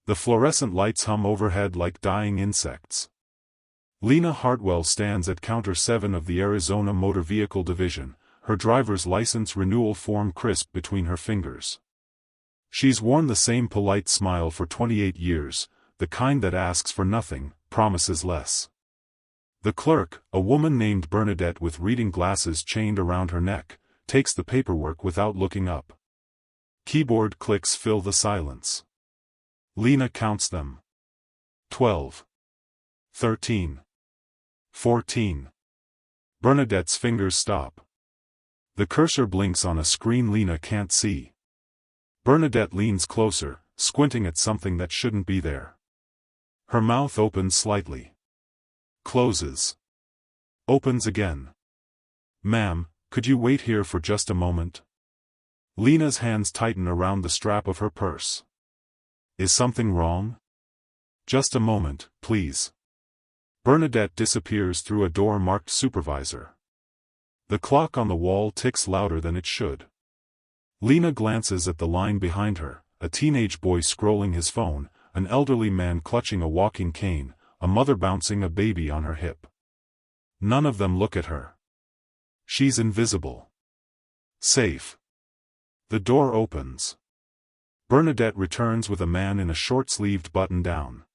The fluorescent lights hum overhead like dying insects. Lena Hartwell stands at Counter 7 of the Arizona Motor Vehicle Division, her driver's license renewal form crisp between her fingers. She's worn the same polite smile for 28 years, the kind that asks for nothing, promises less. The clerk, a woman named Bernadette with reading glasses chained around her neck, takes the paperwork without looking up. Keyboard clicks fill the silence. Lena counts them. 12. 13. 14. Bernadette's fingers stop. The cursor blinks on a screen Lena can't see. Bernadette leans closer, squinting at something that shouldn't be there. Her mouth opens slightly. Closes. Opens again. "Ma'am, could you wait here for just a moment?" Lena's hands tighten around the strap of her purse. "Is something wrong?" "Just a moment, please." Bernadette disappears through a door marked Supervisor. The clock on the wall ticks louder than it should. Lena glances at the line behind her, a teenage boy scrolling his phone, an elderly man clutching a walking cane, a mother bouncing a baby on her hip. None of them look at her. She's invisible. Safe. The door opens. Bernadette returns with a man in a short-sleeved button-down.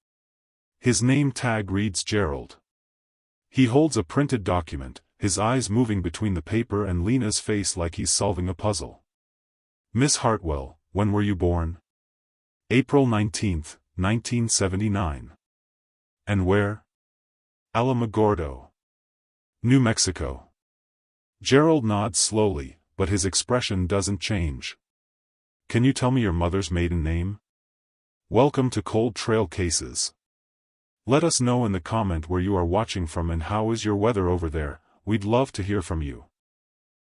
His name tag reads Gerald. He holds a printed document, his eyes moving between the paper and Lena's face like he's solving a puzzle. "Miss Hartwell, when were you born?" "April 19, 1979. "And where?" "Alamogordo, New Mexico." Gerald nods slowly, but his expression doesn't change. "Can you tell me your mother's maiden name?" Welcome to Cold Trail Cases. Let us know in the comment where you are watching from and how is your weather over there. We'd love to hear from you.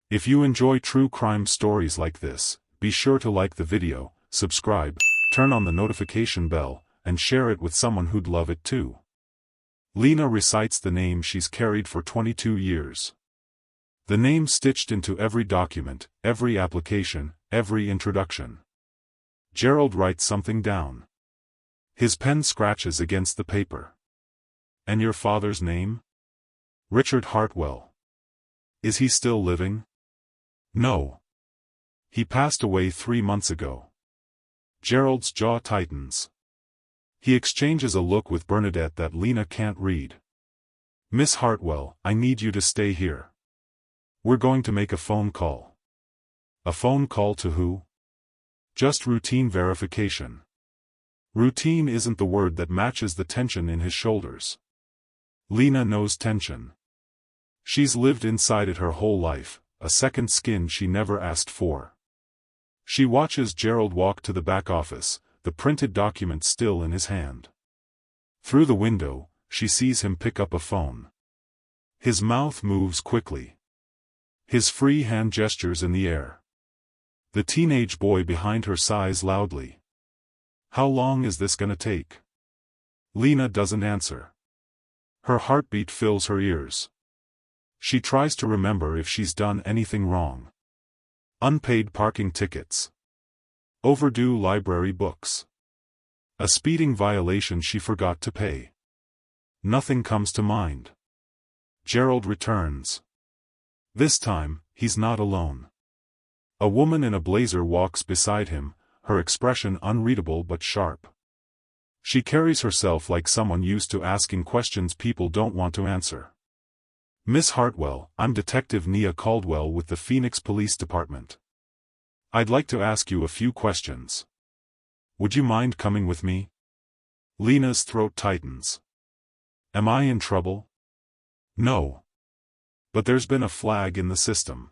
If you enjoy true crime stories like this, be sure to like the video, subscribe, turn on the notification bell, and share it with someone who'd love it too. Lena recites the name she's carried for 22 years. The name stitched into every document, every application, every introduction. Gerald writes something down. His pen scratches against the paper. "And your father's name?" "Richard Hartwell." "Is he still living?" "No. He passed away 3 months ago." Gerald's jaw tightens. He exchanges a look with Bernadette that Lena can't read. "Miss Hartwell, I need you to stay here. We're going to make a phone call." "A phone call to who?" "Just routine verification." Routine isn't the word that matches the tension in his shoulders. Lena knows tension. She's lived inside it her whole life, a second skin she never asked for. She watches Gerald walk to the back office, the printed document still in his hand. Through the window, she sees him pick up a phone. His mouth moves quickly. His free hand gestures in the air. The teenage boy behind her sighs loudly. How long is this gonna take? Lena doesn't answer. Her heartbeat fills her ears. She tries to remember if she's done anything wrong. Unpaid parking tickets. Overdue library books. A speeding violation she forgot to pay. Nothing comes to mind. Gerald returns. This time, he's not alone. A woman in a blazer walks beside him, her expression unreadable but sharp. She carries herself like someone used to asking questions people don't want to answer. "Miss Hartwell, I'm Detective Nia Caldwell with the Phoenix Police Department. I'd like to ask you a few questions. Would you mind coming with me?" Lena's throat tightens. "Am I in trouble?" "No. But there's been a flag in the system.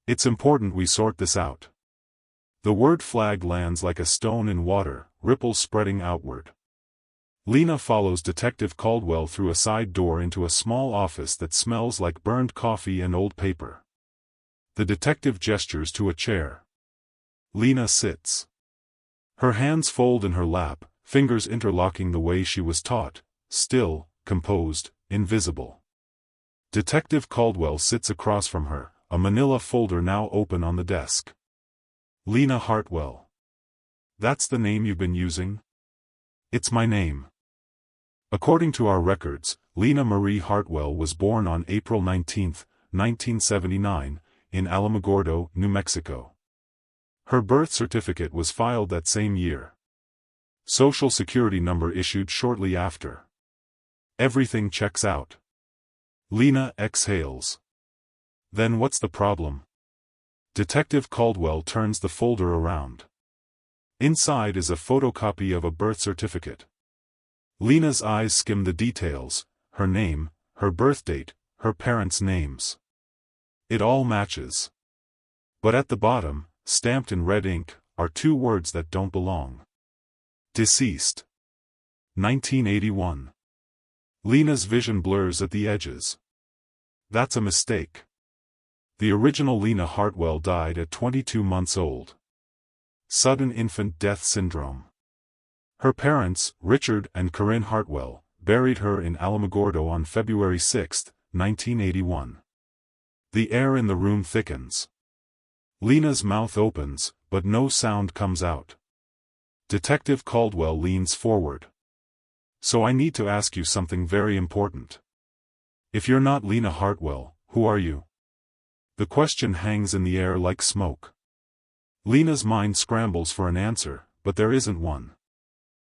It's important we sort this out." The word flag lands like a stone in water, ripples spreading outward. Lena follows Detective Caldwell through a side door into a small office that smells like burned coffee and old paper. The detective gestures to a chair. Lena sits. Her hands fold in her lap, fingers interlocking the way she was taught, still, composed, invisible. Detective Caldwell sits across from her, a manila folder now open on the desk. "Lena Hartwell. That's the name you've been using?" It's my name. According to our records, Lena Marie Hartwell was born on April 19, 1979, in Alamogordo, New Mexico. Her birth certificate was filed that same year. Social Security number issued shortly after. Everything checks out. Lena exhales. Then what's the problem? Detective Caldwell turns the folder around. Inside is a photocopy of a birth certificate. Lena's eyes skim the details: her name, her birth date, her parents' names. It all matches. But at the bottom, stamped in red ink, are two words that don't belong. Deceased. 1981. Lena's vision blurs at the edges. That's a mistake. The original Lena Hartwell died at 22 months old. Sudden infant death syndrome. Her parents, Richard and Corinne Hartwell, buried her in Alamogordo on February 6, 1981. The air in the room thickens. Lena's mouth opens, but no sound comes out. Detective Caldwell leans forward. So I need to ask you something very important. If you're not Lena Hartwell, who are you? The question hangs in the air like smoke. Lena's mind scrambles for an answer, but there isn't one.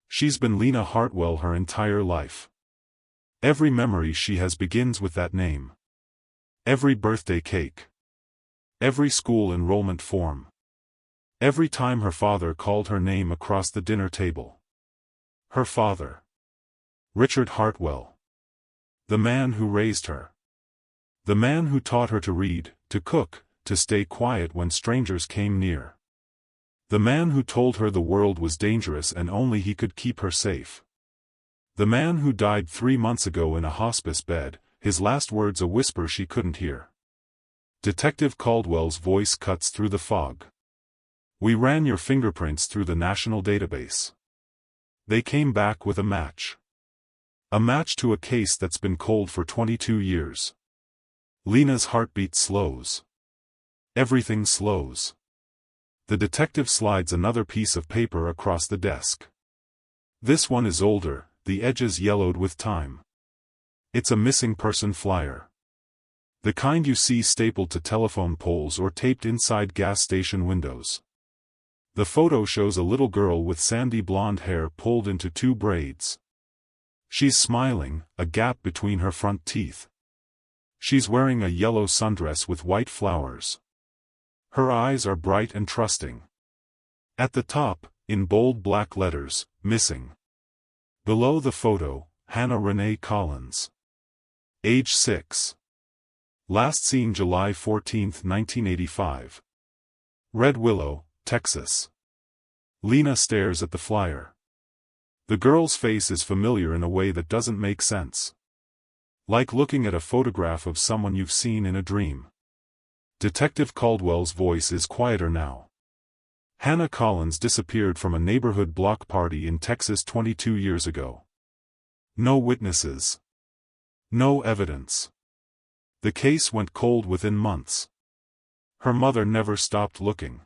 She's been Lena Hartwell her entire life. Every memory she has begins with that name. Every birthday cake. Every school enrollment form. Every time her father called her name across the dinner table. Her father. Richard Hartwell. The man who raised her. The man who taught her to read, to cook, to stay quiet when strangers came near. The man who told her the world was dangerous and only he could keep her safe. The man who died 3 months ago in a hospice bed, his last words a whisper she couldn't hear. Detective Caldwell's voice cuts through the fog. We ran your fingerprints through the national database. They came back with a match. A match to a case that's been cold for 22 years. Lena's heartbeat slows. Everything slows. The detective slides another piece of paper across the desk. This one is older, the edges yellowed with time. It's a missing person flyer. The kind you see stapled to telephone poles or taped inside gas station windows. The photo shows a little girl with sandy blonde hair pulled into 2 braids. She's smiling, a gap between her front teeth. She's wearing a yellow sundress with white flowers. Her eyes are bright and trusting. At the top, in bold black letters, missing. Below the photo, Hannah Renee Collins. Age 6. Last seen July 14, 1985. Red Willow, Texas. Lena stares at the flyer. The girl's face is familiar in a way that doesn't make sense. Like looking at a photograph of someone you've seen in a dream. Detective Caldwell's voice is quieter now. Hannah Collins disappeared from a neighborhood block party in Texas 22 years ago. No witnesses. No evidence. The case went cold within months. Her mother never stopped looking.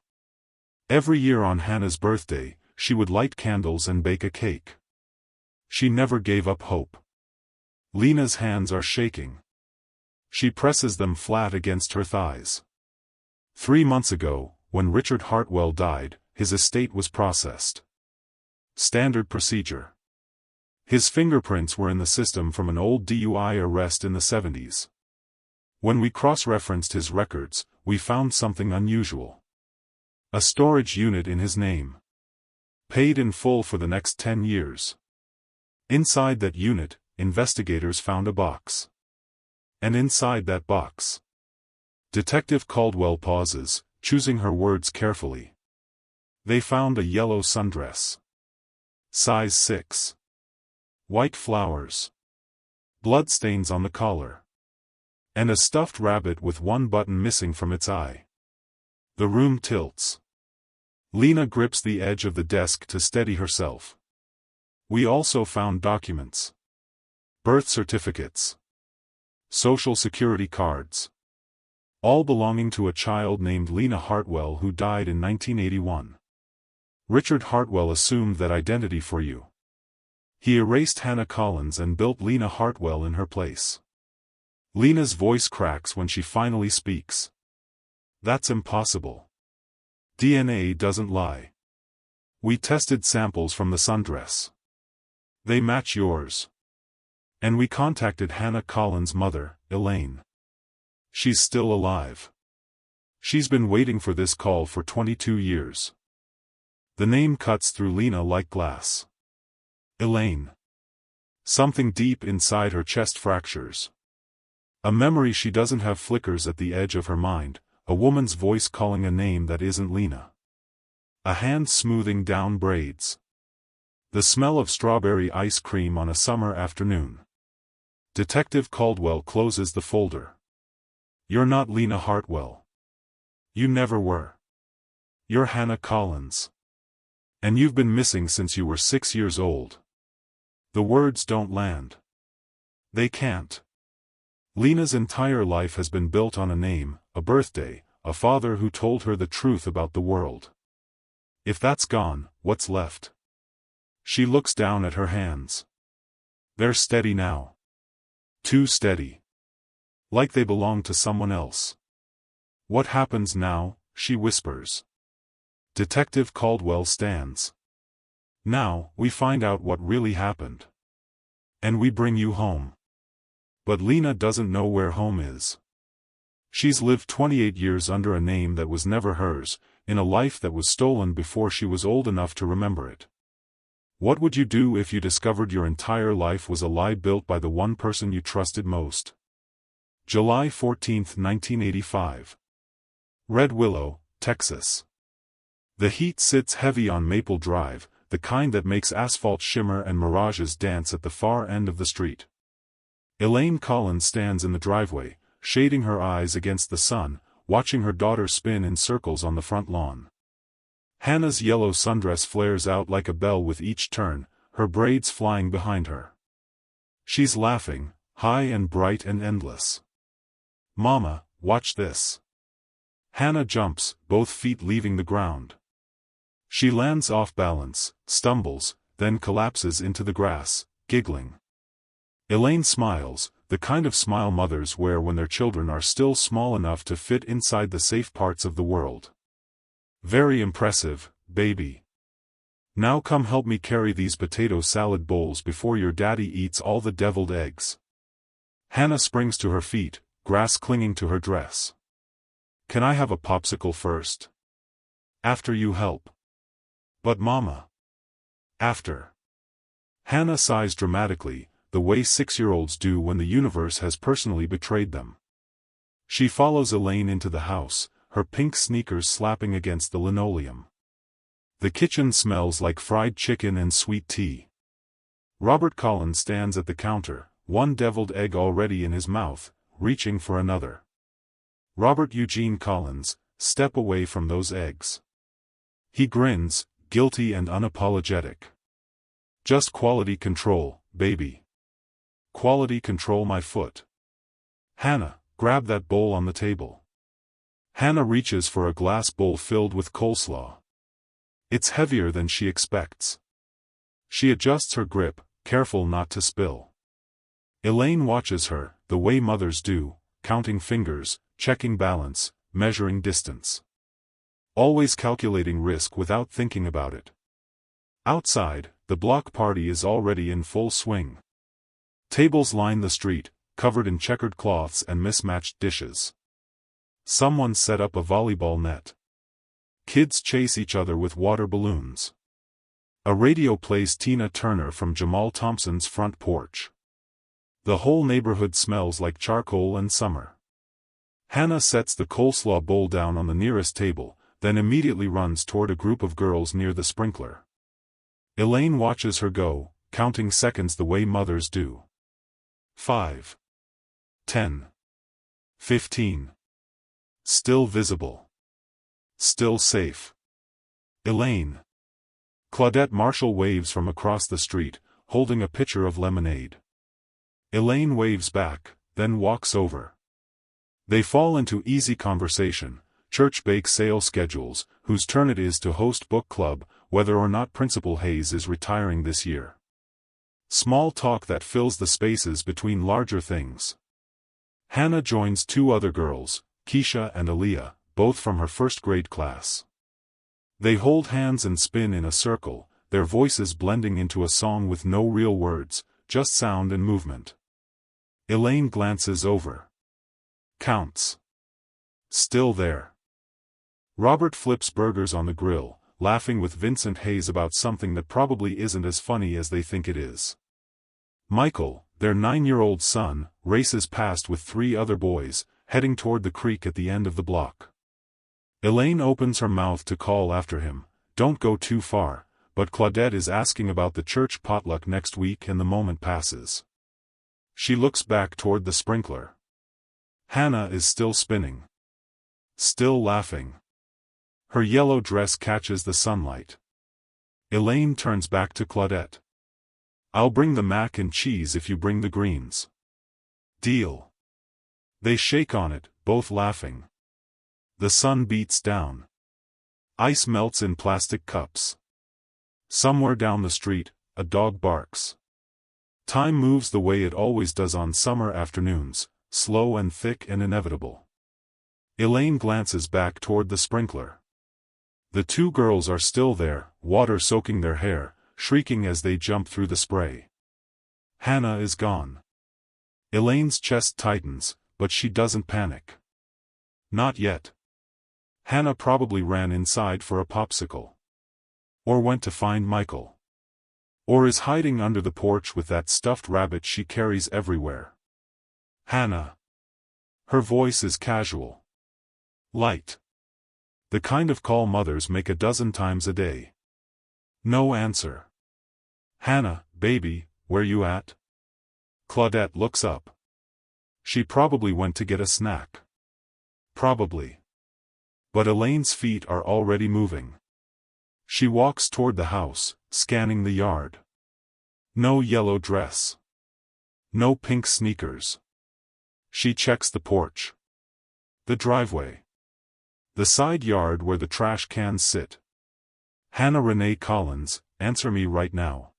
Every year on Hannah's birthday, she would light candles and bake a cake. She never gave up hope. Lena's hands are shaking. She presses them flat against her thighs. 3 months ago, when Richard Hartwell died, his estate was processed. Standard procedure. His fingerprints were in the system from an old DUI arrest in the 70s. When we cross-referenced his records, we found something unusual. A storage unit in his name. Paid in full for the next 10 years. Inside that unit, investigators found a box. And inside that box. Detective Caldwell pauses, choosing her words carefully. They found a yellow sundress. Size 6. White flowers. Bloodstains on the collar. And a stuffed rabbit with one button missing from its eye. The room tilts. Lena grips the edge of the desk to steady herself. We also found documents. Birth certificates. Social Security cards. All belonging to a child named Lena Hartwell who died in 1981. Richard Hartwell assumed that identity for you. He erased Hannah Collins and built Lena Hartwell in her place. Lena's voice cracks when she finally speaks. That's impossible. DNA doesn't lie. We tested samples from the sundress. They match yours. And we contacted Hannah Collins' mother, Elaine. She's still alive. She's been waiting for this call for 22 years. The name cuts through Lena like glass. Elaine. Something deep inside her chest fractures. A memory she doesn't have flickers at the edge of her mind, a woman's voice calling a name that isn't Lena. A hand smoothing down braids. The smell of strawberry ice cream on a summer afternoon. Detective Caldwell closes the folder. You're not Lena Hartwell. You never were. You're Hannah Collins. And you've been missing since you were 6 years old. The words don't land. They can't. Lena's entire life has been built on a name, a birthday, a father who told her the truth about the world. If that's gone, what's left? She looks down at her hands. They're steady now. Too steady. Like they belong to someone else. What happens now? She whispers. Detective Caldwell stands. Now, we find out what really happened. And we bring you home. But Lena doesn't know where home is. She's lived 28 years under a name that was never hers, in a life that was stolen before she was old enough to remember it. What would you do if you discovered your entire life was a lie built by the one person you trusted most? July 14, 1985. Red Willow, Texas. The heat sits heavy on Maple Drive, the kind that makes asphalt shimmer and mirages dance at the far end of the street. Elaine Collins stands in the driveway, shading her eyes against the sun, watching her daughter spin in circles on the front lawn. Hannah's yellow sundress flares out like a bell with each turn, her braids flying behind her. She's laughing, high and bright and endless. Mama, watch this. Hannah jumps, both feet leaving the ground. She lands off balance, stumbles, then collapses into the grass, giggling. Elaine smiles, the kind of smile mothers wear when their children are still small enough to fit inside the safe parts of the world. Very impressive, baby. Now come help me carry these potato salad bowls before your daddy eats all the deviled eggs. Hannah springs to her feet, grass clinging to her dress. Can I have a popsicle first? After you help. But Mama. After. Hannah sighs dramatically, the way 6-year-olds do when the universe has personally betrayed them. She follows Elaine into the house, her pink sneakers slapping against the linoleum. The kitchen smells like fried chicken and sweet tea. Robert Collins stands at the counter, one deviled egg already in his mouth, reaching for another. Robert Eugene Collins, step away from those eggs. He grins, guilty and unapologetic. Just quality control, baby. Quality control my foot. Hannah, grab that bowl on the table. Hannah reaches for a glass bowl filled with coleslaw. It's heavier than she expects. She adjusts her grip, careful not to spill. Elaine watches her, the way mothers do, counting fingers, checking balance, measuring distance. Always calculating risk without thinking about it. Outside, the block party is already in full swing. Tables line the street, covered in checkered cloths and mismatched dishes. Someone set up a volleyball net. Kids chase each other with water balloons. A radio plays Tina Turner from Jamal Thompson's front porch. The whole neighborhood smells like charcoal and summer. Hannah sets the coleslaw bowl down on the nearest table, then immediately runs toward a group of girls near the sprinkler. Elaine watches her go, counting seconds the way mothers do. 5. 10. 15. Still visible. Still safe. Elaine. Claudette Marshall waves from across the street, holding a pitcher of lemonade. Elaine waves back, then walks over. They fall into easy conversation, church bake sale schedules, whose turn it is to host book club, whether or not Principal Hayes is retiring this year. Small talk that fills the spaces between larger things. Hannah joins two other girls, Keisha and Aaliyah, both from her first-grade class. They hold hands and spin in a circle, their voices blending into a song with no real words, just sound and movement. Elaine glances over. Counts. Still there. Robert flips burgers on the grill, laughing with Vincent Hayes about something that probably isn't as funny as they think it is. Michael, their 9-year-old son, races past with 3 other boys, heading toward the creek at the end of the block. Elaine opens her mouth to call after him, "Don't go too far," but Claudette is asking about the church potluck next week and the moment passes. She looks back toward the sprinkler. Hannah is still spinning. Still laughing. Her yellow dress catches the sunlight. Elaine turns back to Claudette. "I'll bring the mac and cheese if you bring the greens." "Deal." They shake on it, both laughing. The sun beats down. Ice melts in plastic cups. Somewhere down the street, a dog barks. Time moves the way it always does on summer afternoons, slow and thick and inevitable. Elaine glances back toward the sprinkler. The 2 girls are still there, water soaking their hair, shrieking as they jump through the spray. Hannah is gone. Elaine's chest tightens, but she doesn't panic. Not yet. Hannah probably ran inside for a popsicle. Or went to find Michael. Or is hiding under the porch with that stuffed rabbit she carries everywhere. Hannah. Her voice is casual. Light. The kind of call mothers make a dozen times a day. No answer. "Hannah, baby, where you at?" Claudette looks up. She probably went to get a snack. Probably. But Elaine's feet are already moving. She walks toward the house, scanning the yard. No yellow dress. No pink sneakers. She checks the porch. The driveway. The side yard where the trash cans sit. "Hannah Renee Collins, answer me right now."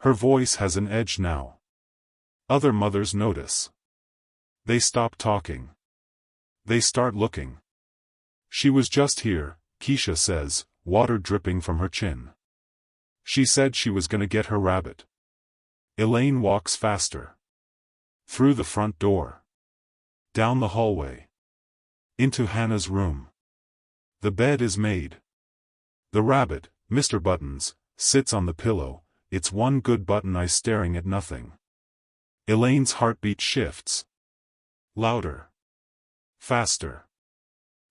Her voice has an edge now. Other mothers notice. They stop talking. They start looking. "She was just here," Keisha says, water dripping from her chin. "She said she was gonna get her rabbit." Elaine walks faster. Through the front door. Down the hallway. Into Hannah's room. The bed is made. The rabbit, Mr. Buttons, sits on the pillow, its one good button eye staring at nothing. Elaine's heartbeat shifts. Louder. Faster.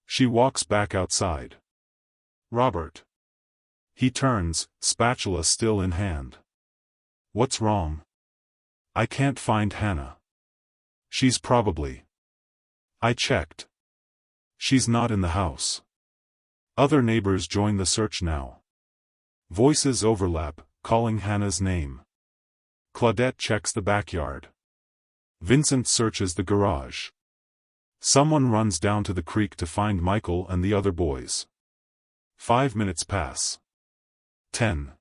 She walks back outside. "Robert." He turns, spatula still in hand. "What's wrong?" "I can't find Hannah." "She's probably." "I checked." "She's not in the house." Other neighbors join the search now. Voices overlap, calling Hannah's name. Claudette checks the backyard. Vincent searches the garage. Someone runs down to the creek to find Michael and the other boys. 5 minutes pass. 10.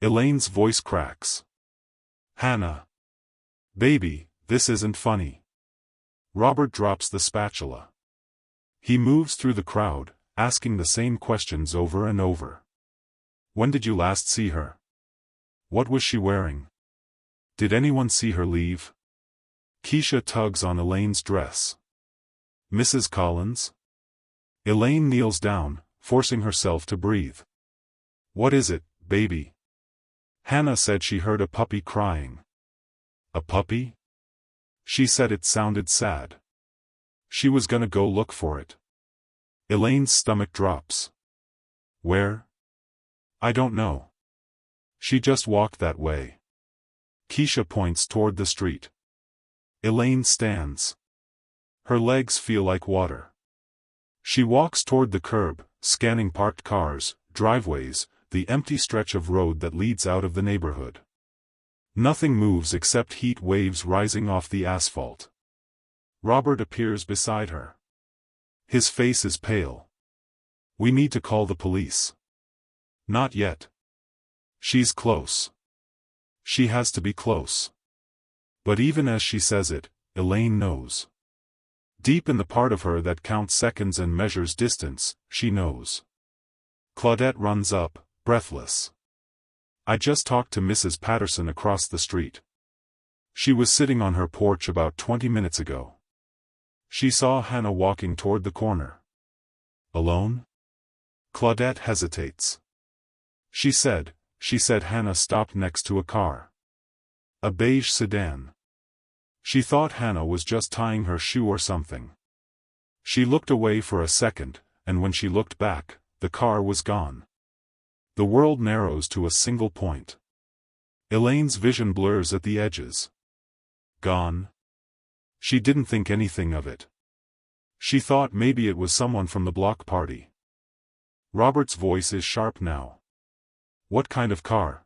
Elaine's voice cracks. "Hannah. Baby, this isn't funny." Robert drops the spatula. He moves through the crowd, asking the same questions over and over. "When did you last see her? What was she wearing? Did anyone see her leave?" Keisha tugs on Elaine's dress. "Mrs. Collins?" Elaine kneels down, forcing herself to breathe. "What is it, baby?" Hannah said she heard a puppy crying. "A puppy?" She said it sounded sad. She was gonna go look for it. Elaine's stomach drops. "Where?" "I don't know. She just walked that way." Keisha points toward the street. Elaine stands. Her legs feel like water. She walks toward the curb, scanning parked cars, driveways, the empty stretch of road that leads out of the neighborhood. Nothing moves except heat waves rising off the asphalt. Robert appears beside her. His face is pale. "We need to call the police." "Not yet. She's close." She has to be close. But even as she says it, Elaine knows. Deep in the part of her that counts seconds and measures distance, she knows. Claudette runs up, breathless. I just talked to Mrs. Patterson across the street. She was sitting on her porch about 20 minutes ago. She saw Hannah walking toward the corner. Alone? Claudette hesitates. She said Hannah stopped next to a car. A beige sedan. She thought Hannah was just tying her shoe or something. She looked away for a second, and when she looked back, the car was gone. The world narrows to a single point. Elaine's vision blurs at the edges. Gone? She didn't think anything of it. She thought maybe it was someone from the block party. Robert's voice is sharp now. What kind of car?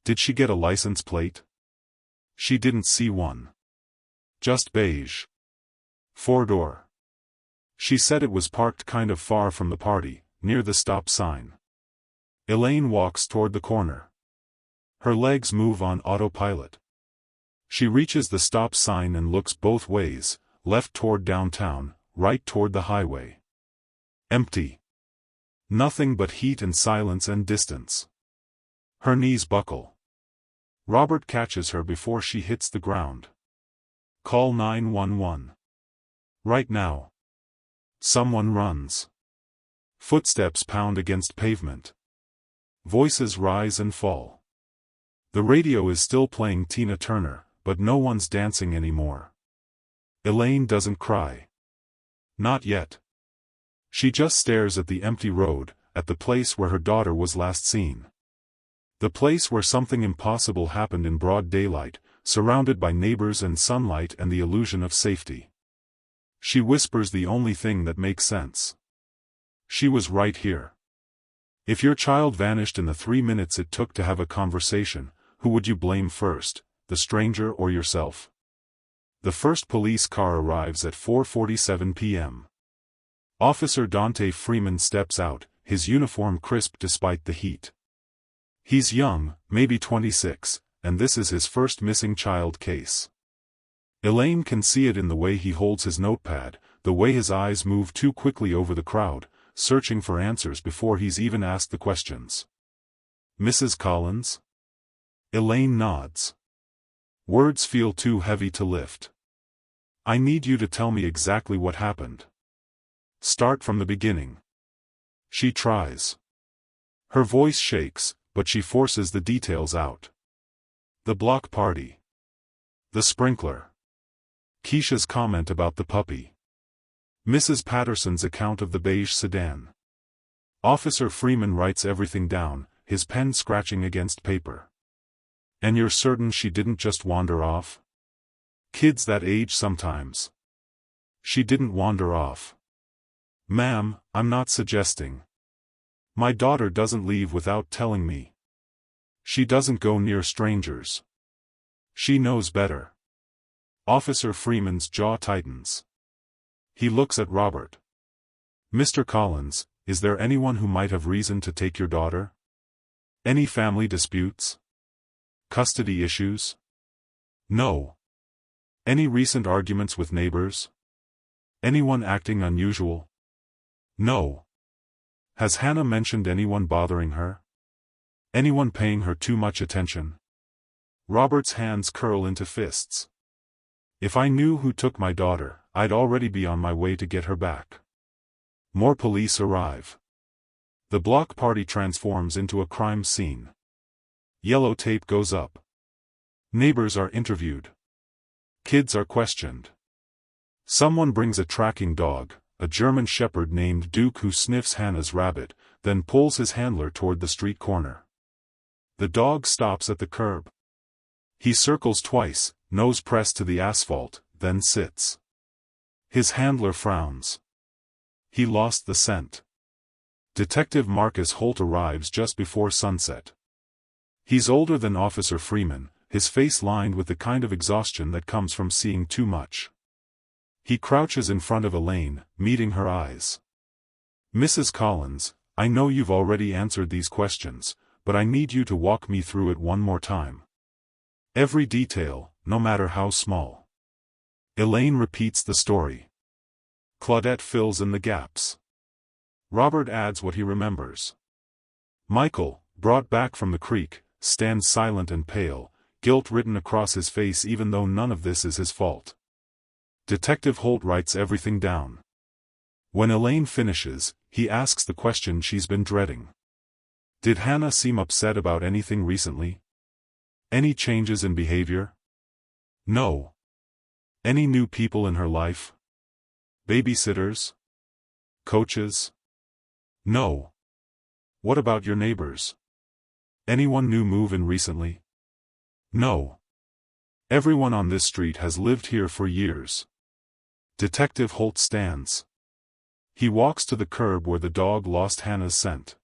Did she get a license plate? She didn't see one. Just beige. 4-door. She said it was parked kind of far from the party, near the stop sign. Elaine walks toward the corner. Her legs move on autopilot. She reaches the stop sign and looks both ways, left toward downtown, right toward the highway. Empty. Nothing but heat and silence and distance. Her knees buckle. Robert catches her before she hits the ground. Call 911. Right now. Someone runs. Footsteps pound against pavement. Voices rise and fall. The radio is still playing Tina Turner, but no one's dancing anymore. Elaine doesn't cry. Not yet. She just stares at the empty road, at the place where her daughter was last seen. The place where something impossible happened in broad daylight, surrounded by neighbors and sunlight and the illusion of safety. She whispers the only thing that makes sense. She was right here. If your child vanished in the 3 minutes it took to have a conversation, who would you blame first, the stranger or yourself? The first police car arrives at 4:47 p.m. Officer Dante Freeman steps out, his uniform crisp despite the heat. He's young, maybe 26, and this is his first missing child case. Elaine can see it in the way he holds his notepad, the way his eyes move too quickly over the crowd, searching for answers before he's even asked the questions. Mrs. Collins? Elaine nods. Words feel too heavy to lift. I need you to tell me exactly what happened. Start from the beginning. She tries. Her voice shakes, but she forces the details out. The block party. The sprinkler. Keisha's comment about the puppy. Mrs. Patterson's account of the beige sedan. Officer Freeman writes everything down, his pen scratching against paper. And you're certain she didn't just wander off? Kids that age sometimes. She didn't wander off. Ma'am, I'm not suggesting. My daughter doesn't leave without telling me. She doesn't go near strangers. She knows better. Officer Freeman's jaw tightens. He looks at Robert. Mr. Collins, is there anyone who might have reason to take your daughter? Any family disputes? Custody issues? No. Any recent arguments with neighbors? Anyone acting unusual? No. Has Hannah mentioned anyone bothering her? Anyone paying her too much attention? Robert's hands curl into fists. If I knew who took my daughter, I'd already be on my way to get her back. More police arrive. The block party transforms into a crime scene. Yellow tape goes up. Neighbors are interviewed. Kids are questioned. Someone brings a tracking dog, a German shepherd named Duke who sniffs Hannah's rabbit, then pulls his handler toward the street corner. The dog stops at the curb. He circles twice, nose pressed to the asphalt, then sits. His handler frowns. He lost the scent. Detective Marcus Holt arrives just before sunset. He's older than Officer Freeman, his face lined with the kind of exhaustion that comes from seeing too much. He crouches in front of Elaine, meeting her eyes. Mrs. Collins, I know you've already answered these questions, but I need you to walk me through it one more time. Every detail, no matter how small. Elaine repeats the story. Claudette fills in the gaps. Robert adds what he remembers. Michael, brought back from the creek, stands silent and pale, guilt written across his face even though none of this is his fault. Detective Holt writes everything down. When Elaine finishes, he asks the question she's been dreading. Did Hannah seem upset about anything recently? Any changes in behavior? No. Any new people in her life? Babysitters? Coaches? No. What about your neighbors? Anyone new move in recently? No. Everyone on this street has lived here for years. Detective Holt stands. He walks to the curb where the dog lost Hannah's scent.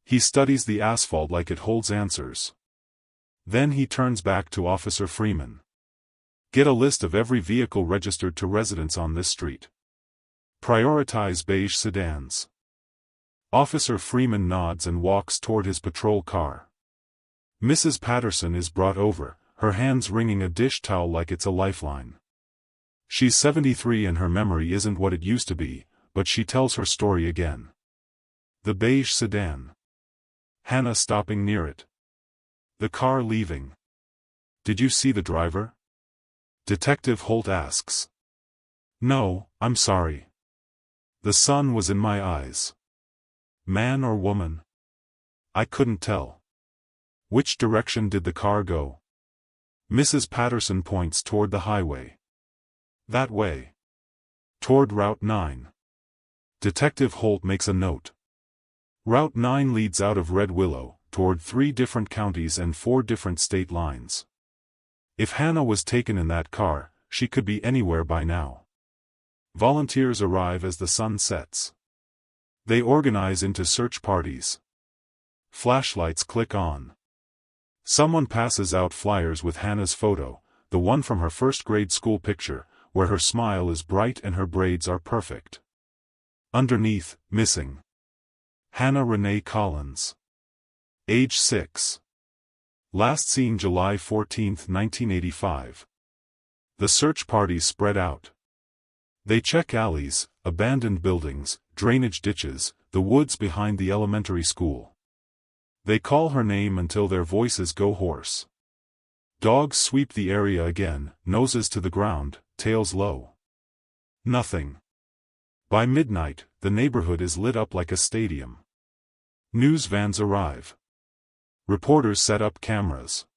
He studies the asphalt like it holds answers. Then he turns back to Officer Freeman. Get a list of every vehicle registered to residents on this street. Prioritize beige sedans. Officer Freeman nods and walks toward his patrol car. Mrs. Patterson is brought over, her hands wringing a dish towel like it's a lifeline. She's 73 and her memory isn't what it used to be, but she tells her story again. The beige sedan. Hannah stopping near it. The car leaving. Did you see the driver? Detective Holt asks. No, I'm sorry. The sun was in my eyes. Man or woman? I couldn't tell. Which direction did the car go? Mrs. Patterson points toward the highway. That way. Toward Route 9. Detective Holt makes a note. Route 9 leads out of Red Willow, toward 3 different counties and 4 different state lines. If Hannah was taken in that car, she could be anywhere by now. Volunteers arrive as the sun sets. They organize into search parties. Flashlights click on. Someone passes out flyers with Hannah's photo, the one from her first grade school picture, where her smile is bright and her braids are perfect. Underneath, missing. Hannah Renee Collins. Age 6. Last seen July 14, 1985. The search parties spread out. They check alleys, abandoned buildings, drainage ditches, the woods behind the elementary school. They call her name until their voices go hoarse. Dogs sweep the area again, noses to the ground, tails low. Nothing. By midnight, the neighborhood is lit up like a stadium. News vans arrive. Reporters set up cameras.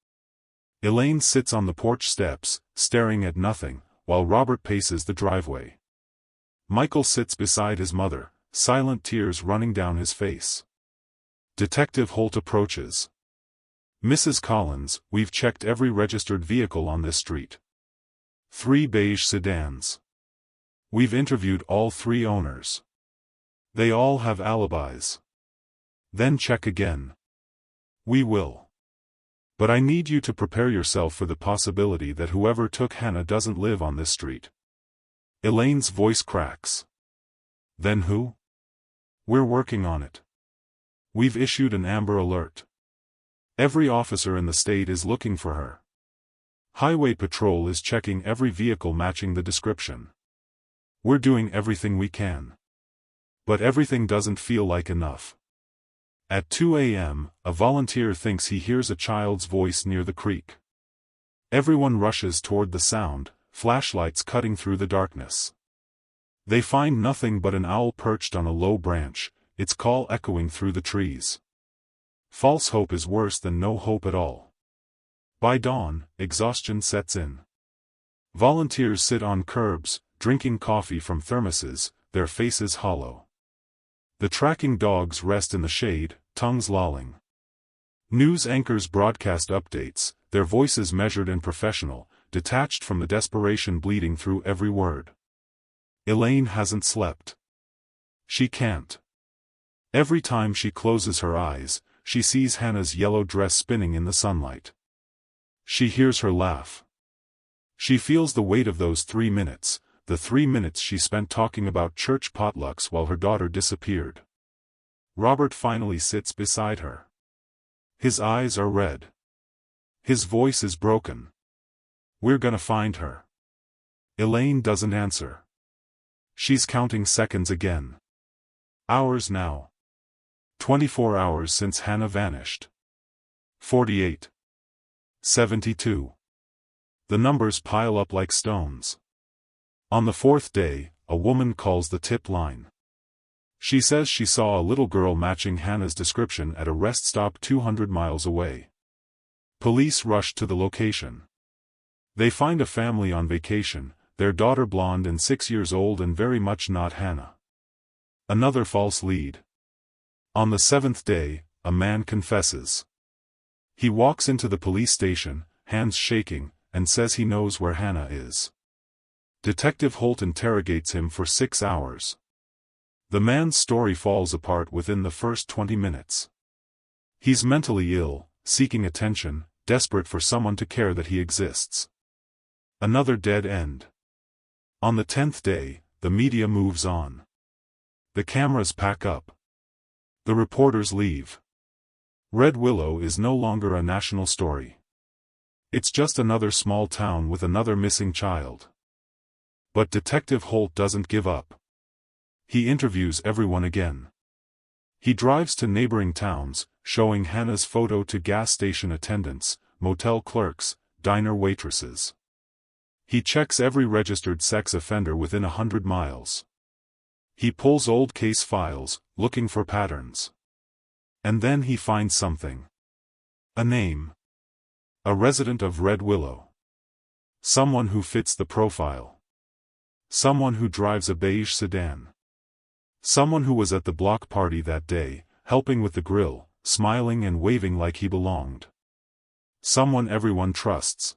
Elaine sits on the porch steps, staring at nothing, while Robert paces the driveway. Michael sits beside his mother, silent tears running down his face. Detective Holt approaches. Mrs. Collins, we've checked every registered vehicle on this street. 3 beige sedans. We've interviewed all 3 owners. They all have alibis. Then check again. We will. But I need you to prepare yourself for the possibility that whoever took Hannah doesn't live on this street. Elaine's voice cracks. Then who? We're working on it. We've issued an Amber Alert. Every officer in the state is looking for her. Highway Patrol is checking every vehicle matching the description. We're doing everything we can. But everything doesn't feel like enough. At 2 a.m., a volunteer thinks he hears a child's voice near the creek. Everyone rushes toward the sound, flashlights cutting through the darkness. They find nothing but an owl perched on a low branch, its call echoing through the trees. False hope is worse than no hope at all. By dawn, exhaustion sets in. Volunteers sit on curbs, drinking coffee from thermoses, their faces hollow. The tracking dogs rest in the shade, tongues lolling. News anchors broadcast updates, their voices measured and professional, detached from the desperation bleeding through every word. Elaine hasn't slept. She can't. Every time she closes her eyes, she sees Hannah's yellow dress spinning in the sunlight. She hears her laugh. She feels the weight of those 3 minutes, the 3 minutes she spent talking about church potlucks while her daughter disappeared. Robert finally sits beside her. His eyes are red. His voice is broken. "We're gonna find her." Elaine doesn't answer. She's counting seconds again. Hours now. 24 hours since Hannah vanished. 48. 72. The numbers pile up like stones. On the fourth day, a woman calls the tip line. She says she saw a little girl matching Hannah's description at a rest stop 200 miles away. Police rush to the location. They find a family on vacation, their daughter blonde and 6 years old and very much not Hannah. Another false lead. On the seventh day, a man confesses. He walks into the police station, hands shaking, and says he knows where Hannah is. Detective Holt interrogates him for 6 hours. The man's story falls apart within the first 20 minutes. He's mentally ill, seeking attention, desperate for someone to care that he exists. Another dead end. On the 10th day, the media moves on. The cameras pack up. The reporters leave. Red Willow is no longer a national story. It's just another small town with another missing child. But Detective Holt doesn't give up. He interviews everyone again. He drives to neighboring towns, showing Hannah's photo to gas station attendants, motel clerks, diner waitresses. He checks every registered sex offender within 100 miles. He pulls old case files, looking for patterns. And then he finds something. A name. A resident of Red Willow. Someone who fits the profile. Someone who drives a beige sedan. Someone who was at the block party that day, helping with the grill, smiling and waving like he belonged. Someone everyone trusts.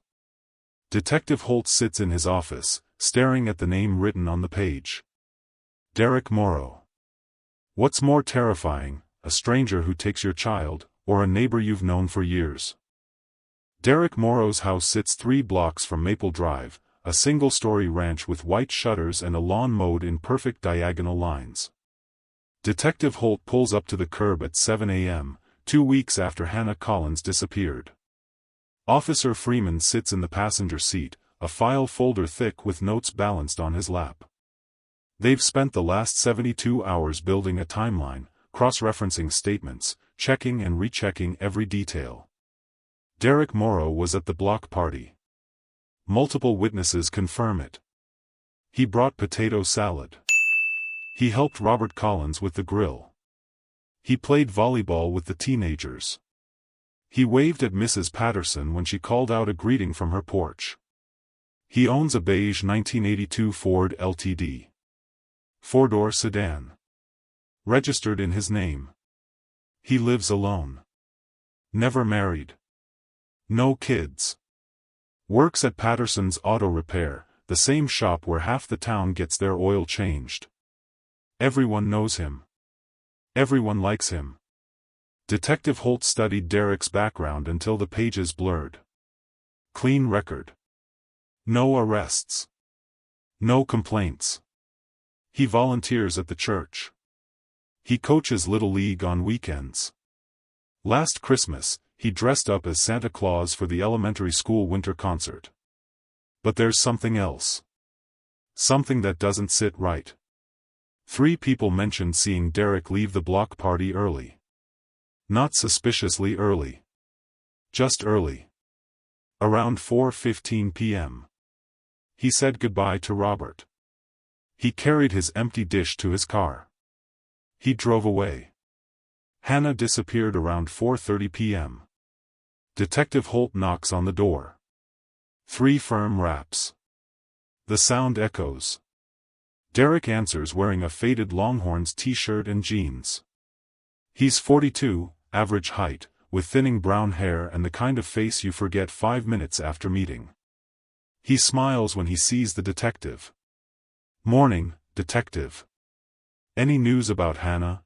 Detective Holt sits in his office, staring at the name written on the page. Derek Morrow. What's more terrifying, a stranger who takes your child, or a neighbor you've known for years? Derek Morrow's house sits 3 blocks from Maple Drive, a single-story ranch with white shutters and a lawn mowed in perfect diagonal lines. Detective Holt pulls up to the curb at 7 a.m., 2 weeks after Hannah Collins disappeared. Officer Freeman sits in the passenger seat, a file folder thick with notes balanced on his lap. They've spent the last 72 hours building a timeline, cross-referencing statements, checking and rechecking every detail. Derek Morrow was at the block party. Multiple witnesses confirm it. He brought potato salad. He helped Robert Collins with the grill. He played volleyball with the teenagers. He waved at Mrs. Patterson when she called out a greeting from her porch. He owns a beige 1982 Ford Ltd. 4-door sedan. Registered in his name. He lives alone. Never married. No kids. Works at Patterson's Auto Repair, the same shop where half the town gets their oil changed. Everyone knows him. Everyone likes him. Detective Holt studied Derek's background until the pages blurred. Clean record. No arrests. No complaints. He volunteers at the church. He coaches Little League on weekends. Last Christmas, he dressed up as Santa Claus for the elementary school winter concert. But there's something else. Something that doesn't sit right. 3 people mentioned seeing Derek leave the block party early. Not suspiciously early. Just early. Around 4:15 p.m. He said goodbye to Robert. He carried his empty dish to his car. He drove away. Hannah disappeared around 4:30 p.m. Detective Holt knocks on the door. 3 firm raps. The sound echoes. Derek answers wearing a faded Longhorns t-shirt and jeans. He's 42, average height, with thinning brown hair and the kind of face you forget 5 minutes after meeting. He smiles when he sees the detective. Morning, detective. Any news about Hannah?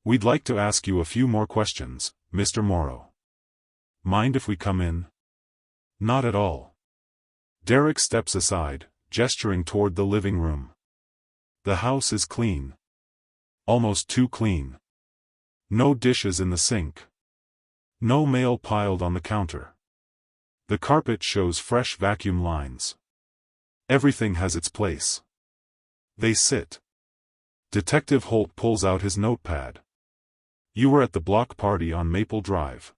We'd like to ask you a few more questions, Mr. Morrow. Mind if we come in? Not at all. Derek steps aside, gesturing toward the living room. The house is clean. Almost too clean. No dishes in the sink. No mail piled on the counter. The carpet shows fresh vacuum lines. Everything has its place. They sit. Detective Holt pulls out his notepad. You were at the block party on Maple Drive.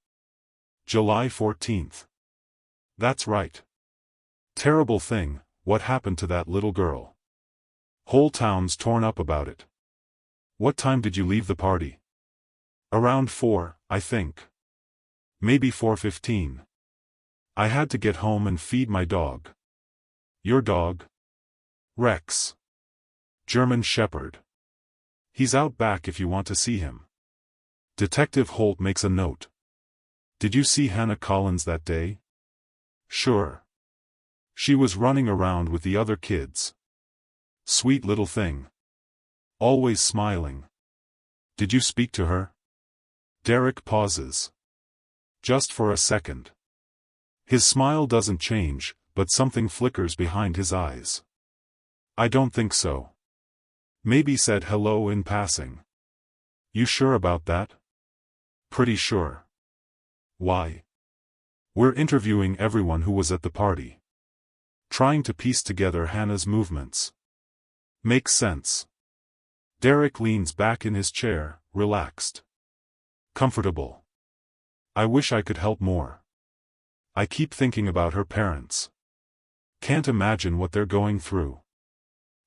July 14th. That's right. Terrible thing, what happened to that little girl? Whole town's torn up about it. What time did you leave the party? Around 4, I think. Maybe 4:15. I had to get home and feed my dog. Your dog? Rex. German Shepherd. He's out back if you want to see him. Detective Holt makes a note. Did you see Hannah Collins that day? Sure. She was running around with the other kids. Sweet little thing. Always smiling. Did you speak to her? Derek pauses. Just for a second. His smile doesn't change, but something flickers behind his eyes. I don't think so. Maybe said hello in passing. You sure about that? Pretty sure. Why? We're interviewing everyone who was at the party. Trying to piece together Hannah's movements. Makes sense. Derek leans back in his chair, relaxed. Comfortable. I wish I could help more. I keep thinking about her parents. Can't imagine what they're going through.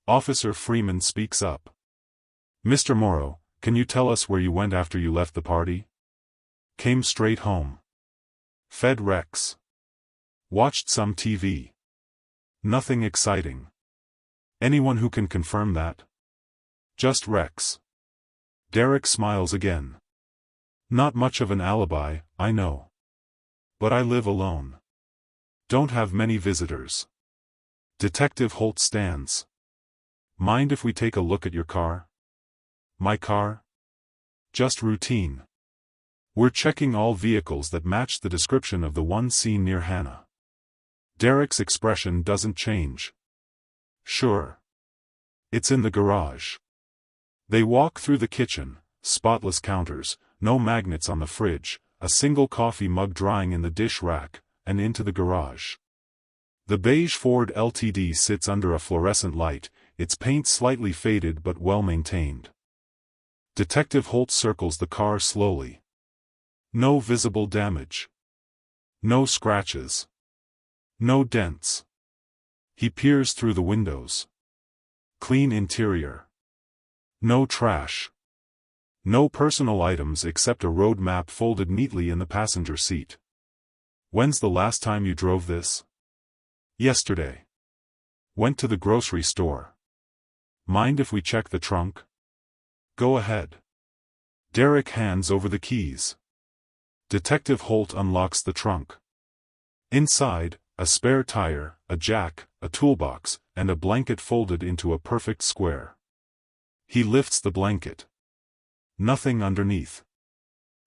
Officer Freeman speaks up. Mr. Morrow, can you tell us where you went after you left the party? Came straight home. Fed Rex. Watched some TV. Nothing exciting. Anyone who can confirm that? Just Rex. Derek smiles again. Not much of an alibi, I know. But I live alone. Don't have many visitors. Detective Holt stands. Mind if we take a look at your car? My car? Just routine. We're checking all vehicles that match the description of the one seen near Hannah. Derek's expression doesn't change. Sure. It's in the garage. They walk through the kitchen, spotless counters, no magnets on the fridge, a single coffee mug drying in the dish rack, and into the garage. The beige Ford LTD sits under a fluorescent light, its paint slightly faded but well maintained. Detective Holt circles the car slowly. No visible damage. No scratches. No dents. He peers through the windows. Clean interior. No trash. No personal items except a road map folded neatly in the passenger seat. When's the last time you drove this? Yesterday. Went to the grocery store. Mind if we check the trunk? Go ahead. Derek hands over the keys. Detective Holt unlocks the trunk. Inside, a spare tire, a jack, a toolbox, and a blanket folded into a perfect square. He lifts the blanket. Nothing underneath.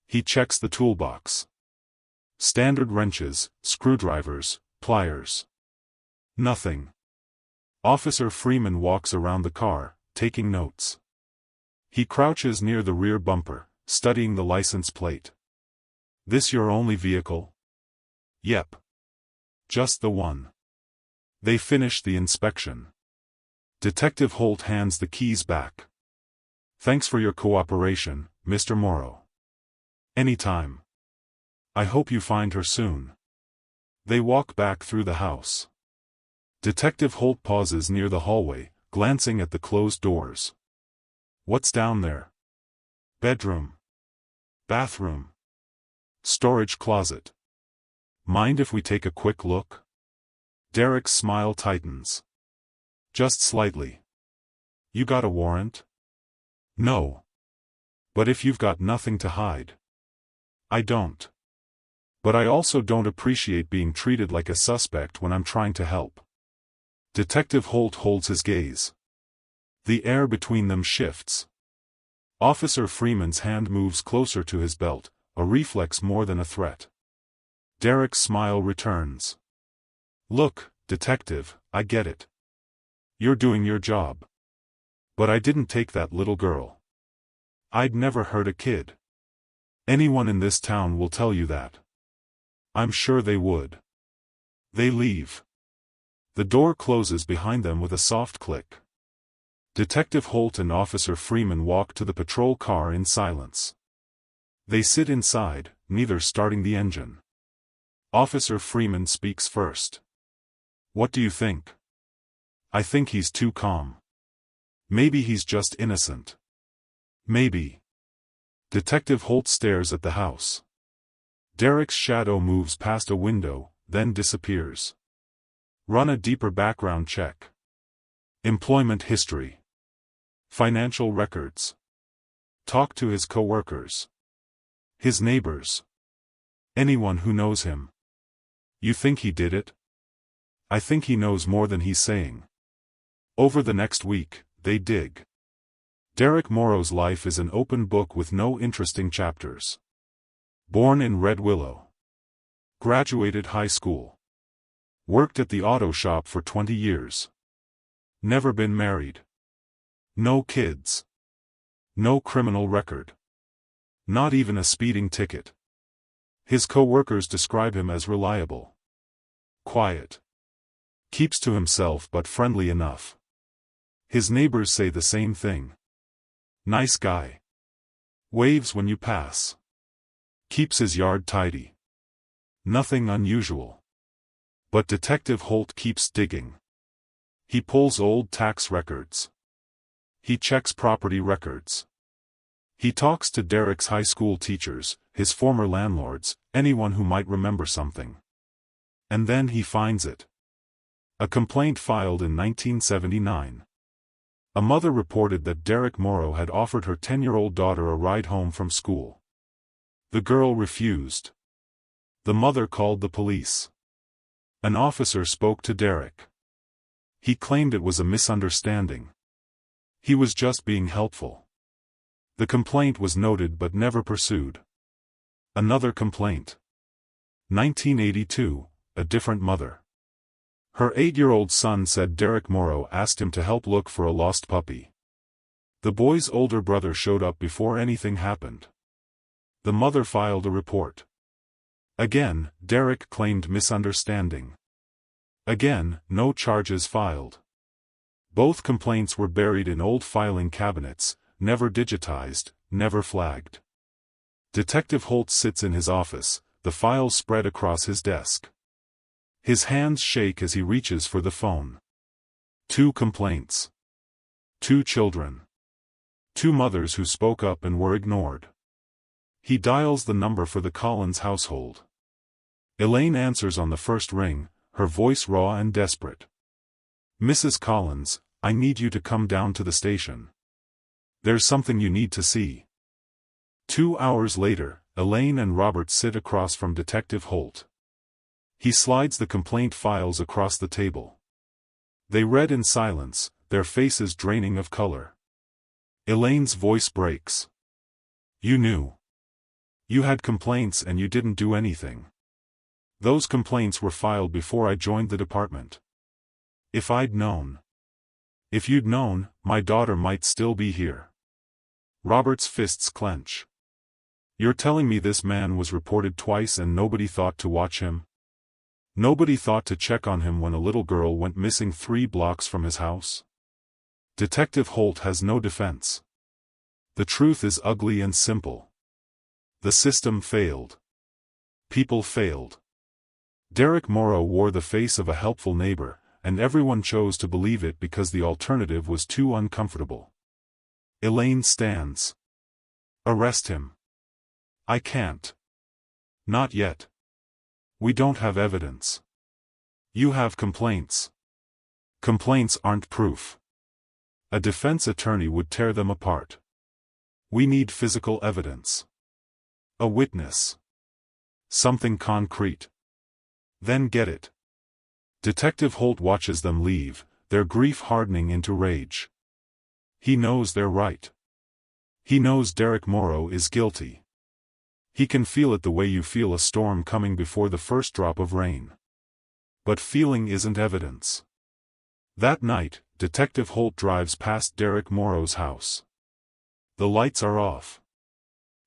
He checks the toolbox. Standard wrenches, screwdrivers, pliers. Nothing. Officer Freeman walks around the car, taking notes. He crouches near the rear bumper, studying the license plate. This your only vehicle? Yep. Just the one. They finish the inspection. Detective Holt hands the keys back. Thanks for your cooperation, Mr. Morrow. Anytime. I hope you find her soon. They walk back through the house. Detective Holt pauses near the hallway, glancing at the closed doors. What's down there? Bedroom. Bathroom. Storage closet. Mind if we take a quick look? Derek's smile tightens. Just slightly. You got a warrant? No. But if you've got nothing to hide. I don't. But I also don't appreciate being treated like a suspect when I'm trying to help. Detective Holt holds his gaze. The air between them shifts. Officer Freeman's hand moves closer to his belt, a reflex more than a threat. Derek's smile returns. Look, detective, I get it. You're doing your job. But I didn't take that little girl. I'd never hurt a kid. Anyone in this town will tell you that. I'm sure they would. They leave. The door closes behind them with a soft click. Detective Holt and Officer Freeman walk to the patrol car in silence. They sit inside, neither starting the engine. Officer Freeman speaks first. "What do you think?" "I think he's too calm. Maybe he's just innocent." "Maybe." Detective Holt stares at the house. Derek's shadow moves past a window, then disappears. Run a deeper background check. Employment history. Financial records. Talk to his co-workers. His neighbors. Anyone who knows him. You think he did it? I think he knows more than he's saying. Over the next week, they dig. Derek Morrow's life is an open book with no interesting chapters. Born in Red Willow. Graduated high school. Worked at the auto shop for 20 years. Never been married. No kids. No criminal record. Not even a speeding ticket. His co-workers describe him as reliable. Quiet. Keeps to himself but friendly enough. His neighbors say the same thing. Nice guy. Waves when you pass. Keeps his yard tidy. Nothing unusual. But Detective Holt keeps digging. He pulls old tax records. He checks property records. He talks to Derek's high school teachers, his former landlords, anyone who might remember something. And then he finds it. A complaint filed in 1979. A mother reported that Derek Morrow had offered her 10-year-old daughter a ride home from school. The girl refused. The mother called the police. An officer spoke to Derek. He claimed it was a misunderstanding. He was just being helpful. The complaint was noted but never pursued. Another complaint. 1982, a different mother. Her 8-year-old son said Derek Morrow asked him to help look for a lost puppy. The boy's older brother showed up before anything happened. The mother filed a report. Again, Derek claimed misunderstanding. Again, no charges filed. Both complaints were buried in old filing cabinets, never digitized, never flagged. Detective Holt sits in his office, the files spread across his desk. His hands shake as he reaches for the phone. 2 complaints. 2 children. 2 mothers who spoke up and were ignored. He dials the number for the Collins household. Elaine answers on the first ring, her voice raw and desperate. "Mrs. Collins, I need you to come down to the station. There's something you need to see." 2 hours later, Elaine and Robert sit across from Detective Holt. He slides the complaint files across the table. They read in silence, their faces draining of color. Elaine's voice breaks. "You knew. You had complaints and you didn't do anything. Those complaints were filed before I joined the department. If I'd known. If you'd known, my daughter might still be here." Robert's fists clench. "You're telling me this man was reported twice and nobody thought to watch him? Nobody thought to check on him when a little girl went missing 3 blocks from his house?" Detective Holt has no defense. The truth is ugly and simple. The system failed. People failed. Derek Morrow wore the face of a helpful neighbor, and everyone chose to believe it because the alternative was too uncomfortable. Elaine stands. "Arrest him." "I can't. Not yet. We don't have evidence. You have complaints. Complaints aren't proof. A defense attorney would tear them apart. We need physical evidence. A witness. Something concrete. Then get it." Detective Holt watches them leave, their grief hardening into rage. He knows they're right. He knows Derek Morrow is guilty. He can feel it the way you feel a storm coming before the first drop of rain. But feeling isn't evidence. That night, Detective Holt drives past Derek Morrow's house. The lights are off.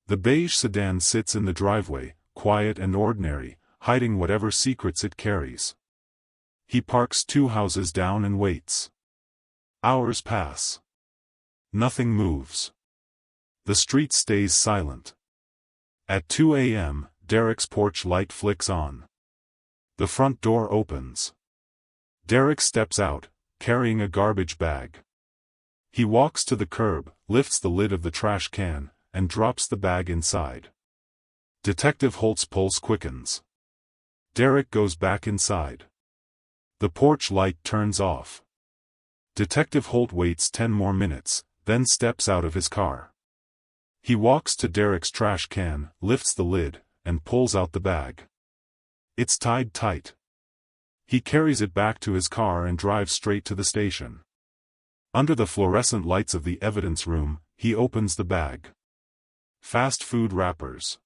The beige sedan sits in the driveway, quiet and ordinary, hiding whatever secrets it carries. He parks 2 houses down and waits. Hours pass. Nothing moves. The street stays silent. At 2 a.m., Derek's porch light flicks on. The front door opens. Derek steps out, carrying a garbage bag. He walks to the curb, lifts the lid of the trash can, and drops the bag inside. Detective Holt's pulse quickens. Derek goes back inside. The porch light turns off. Detective Holt waits 10 more minutes, then steps out of his car. He walks to Derek's trash can, lifts the lid, and pulls out the bag. It's tied tight. He carries it back to his car and drives straight to the station. Under the fluorescent lights of the evidence room, he opens the bag. Fast food wrappers.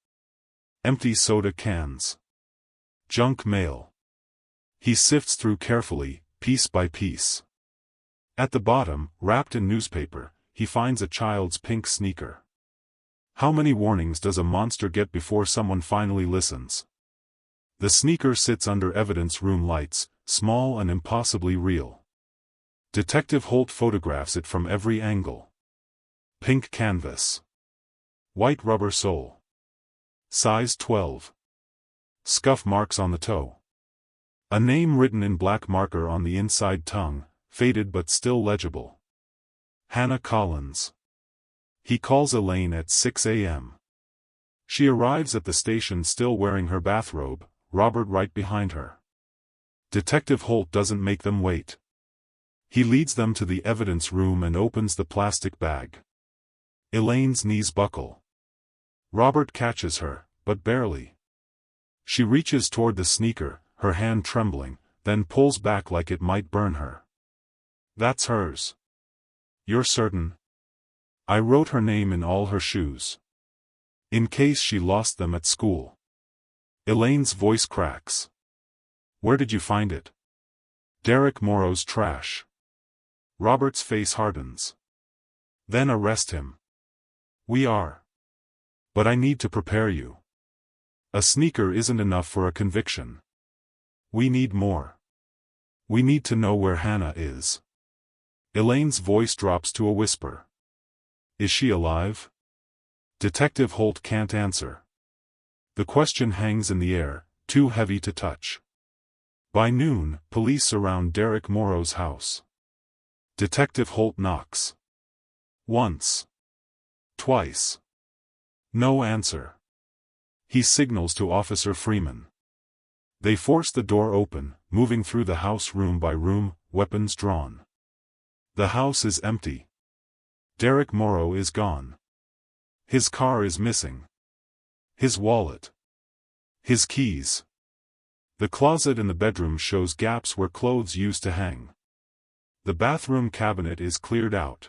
Empty soda cans. Junk mail. He sifts through carefully, piece by piece. At the bottom, wrapped in newspaper, he finds a child's pink sneaker. How many warnings does a monster get before someone finally listens? The sneaker sits under evidence room lights, small and impossibly real. Detective Holt photographs it from every angle. Pink canvas. White rubber sole. Size 12. Scuff marks on the toe. A name written in black marker on the inside tongue, faded but still legible. Hannah Collins. He calls Elaine at 6 a.m. She arrives at the station still wearing her bathrobe, Robert right behind her. Detective Holt doesn't make them wait. He leads them to the evidence room and opens the plastic bag. Elaine's knees buckle. Robert catches her, but barely. She reaches toward the sneaker, her hand trembling, then pulls back like it might burn her. That's hers. You're certain? I wrote her name in all her shoes. In case she lost them at school. Elaine's voice cracks. Where did you find it? Derek Morrow's trash. Robert's face hardens. Then arrest him. We are. But I need to prepare you. A sneaker isn't enough for a conviction. We need more. We need to know where Hannah is. Elaine's voice drops to a whisper. Is she alive? Detective Holt can't answer. The question hangs in the air, too heavy to touch. By noon, police surround Derek Morrow's house. Detective Holt knocks. Once. Twice. No answer. He signals to Officer Freeman. They force the door open, moving through the house room by room, weapons drawn. The house is empty. Derek Morrow is gone. His car is missing. His wallet. His keys. The closet in the bedroom shows gaps where clothes used to hang. The bathroom cabinet is cleared out.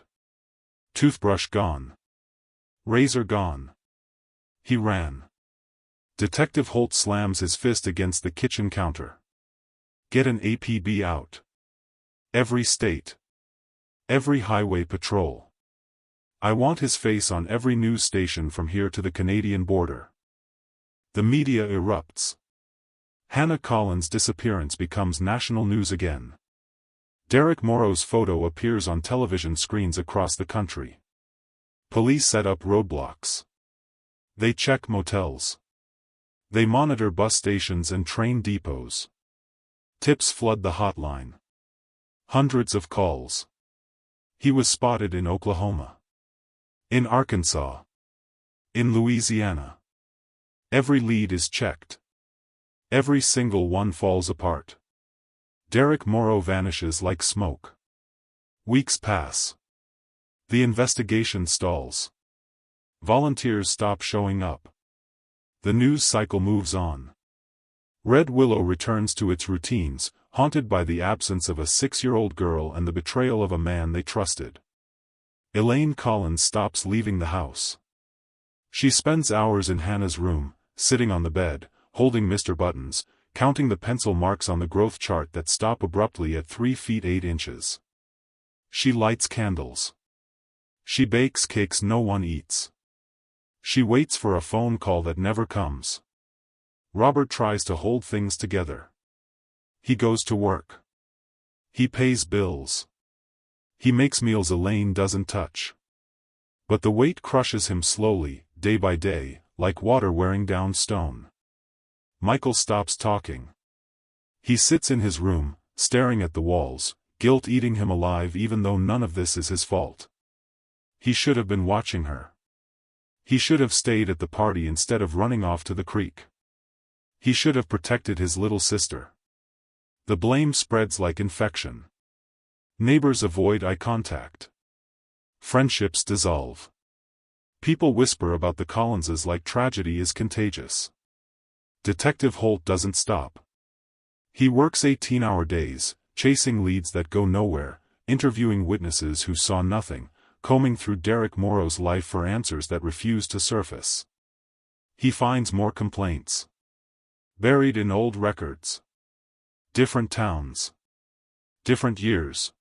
Toothbrush gone. Razor gone. He ran. Detective Holt slams his fist against the kitchen counter. Get an APB out. Every state. Every highway patrol. I want his face on every news station from here to the Canadian border. The media erupts. Hannah Collins' disappearance becomes national news again. Derek Morrow's photo appears on television screens across the country. Police set up roadblocks. They check motels. They monitor bus stations and train depots. Tips flood the hotline. Hundreds of calls. He was spotted in Oklahoma. In Arkansas. In Louisiana. Every lead is checked. Every single one falls apart. Derek Morrow vanishes like smoke. Weeks pass. The investigation stalls. Volunteers stop showing up. The news cycle moves on. Red Willow returns to its routines, haunted by the absence of a 6-year-old girl and the betrayal of a man they trusted. Elaine Collins stops leaving the house. She spends hours in Hannah's room, sitting on the bed, holding Mr. Buttons, counting the pencil marks on the growth chart that stop abruptly at 3 feet 8 inches. She lights candles. She bakes cakes no one eats. She waits for a phone call that never comes. Robert tries to hold things together. He goes to work. He pays bills. He makes meals Elaine doesn't touch. But the weight crushes him slowly, day by day, like water wearing down stone. Michael stops talking. He sits in his room, staring at the walls, guilt eating him alive even though none of this is his fault. He should have been watching her. He should have stayed at the party instead of running off to the creek. He should have protected his little sister. The blame spreads like infection. Neighbors avoid eye contact. Friendships dissolve. People whisper about the Collinses like tragedy is contagious. Detective Holt doesn't stop. He works 18-hour days, chasing leads that go nowhere, interviewing witnesses who saw nothing, combing through Derek Morrow's life for answers that refuse to surface. He finds more complaints. Buried in old records. Different towns. Different years.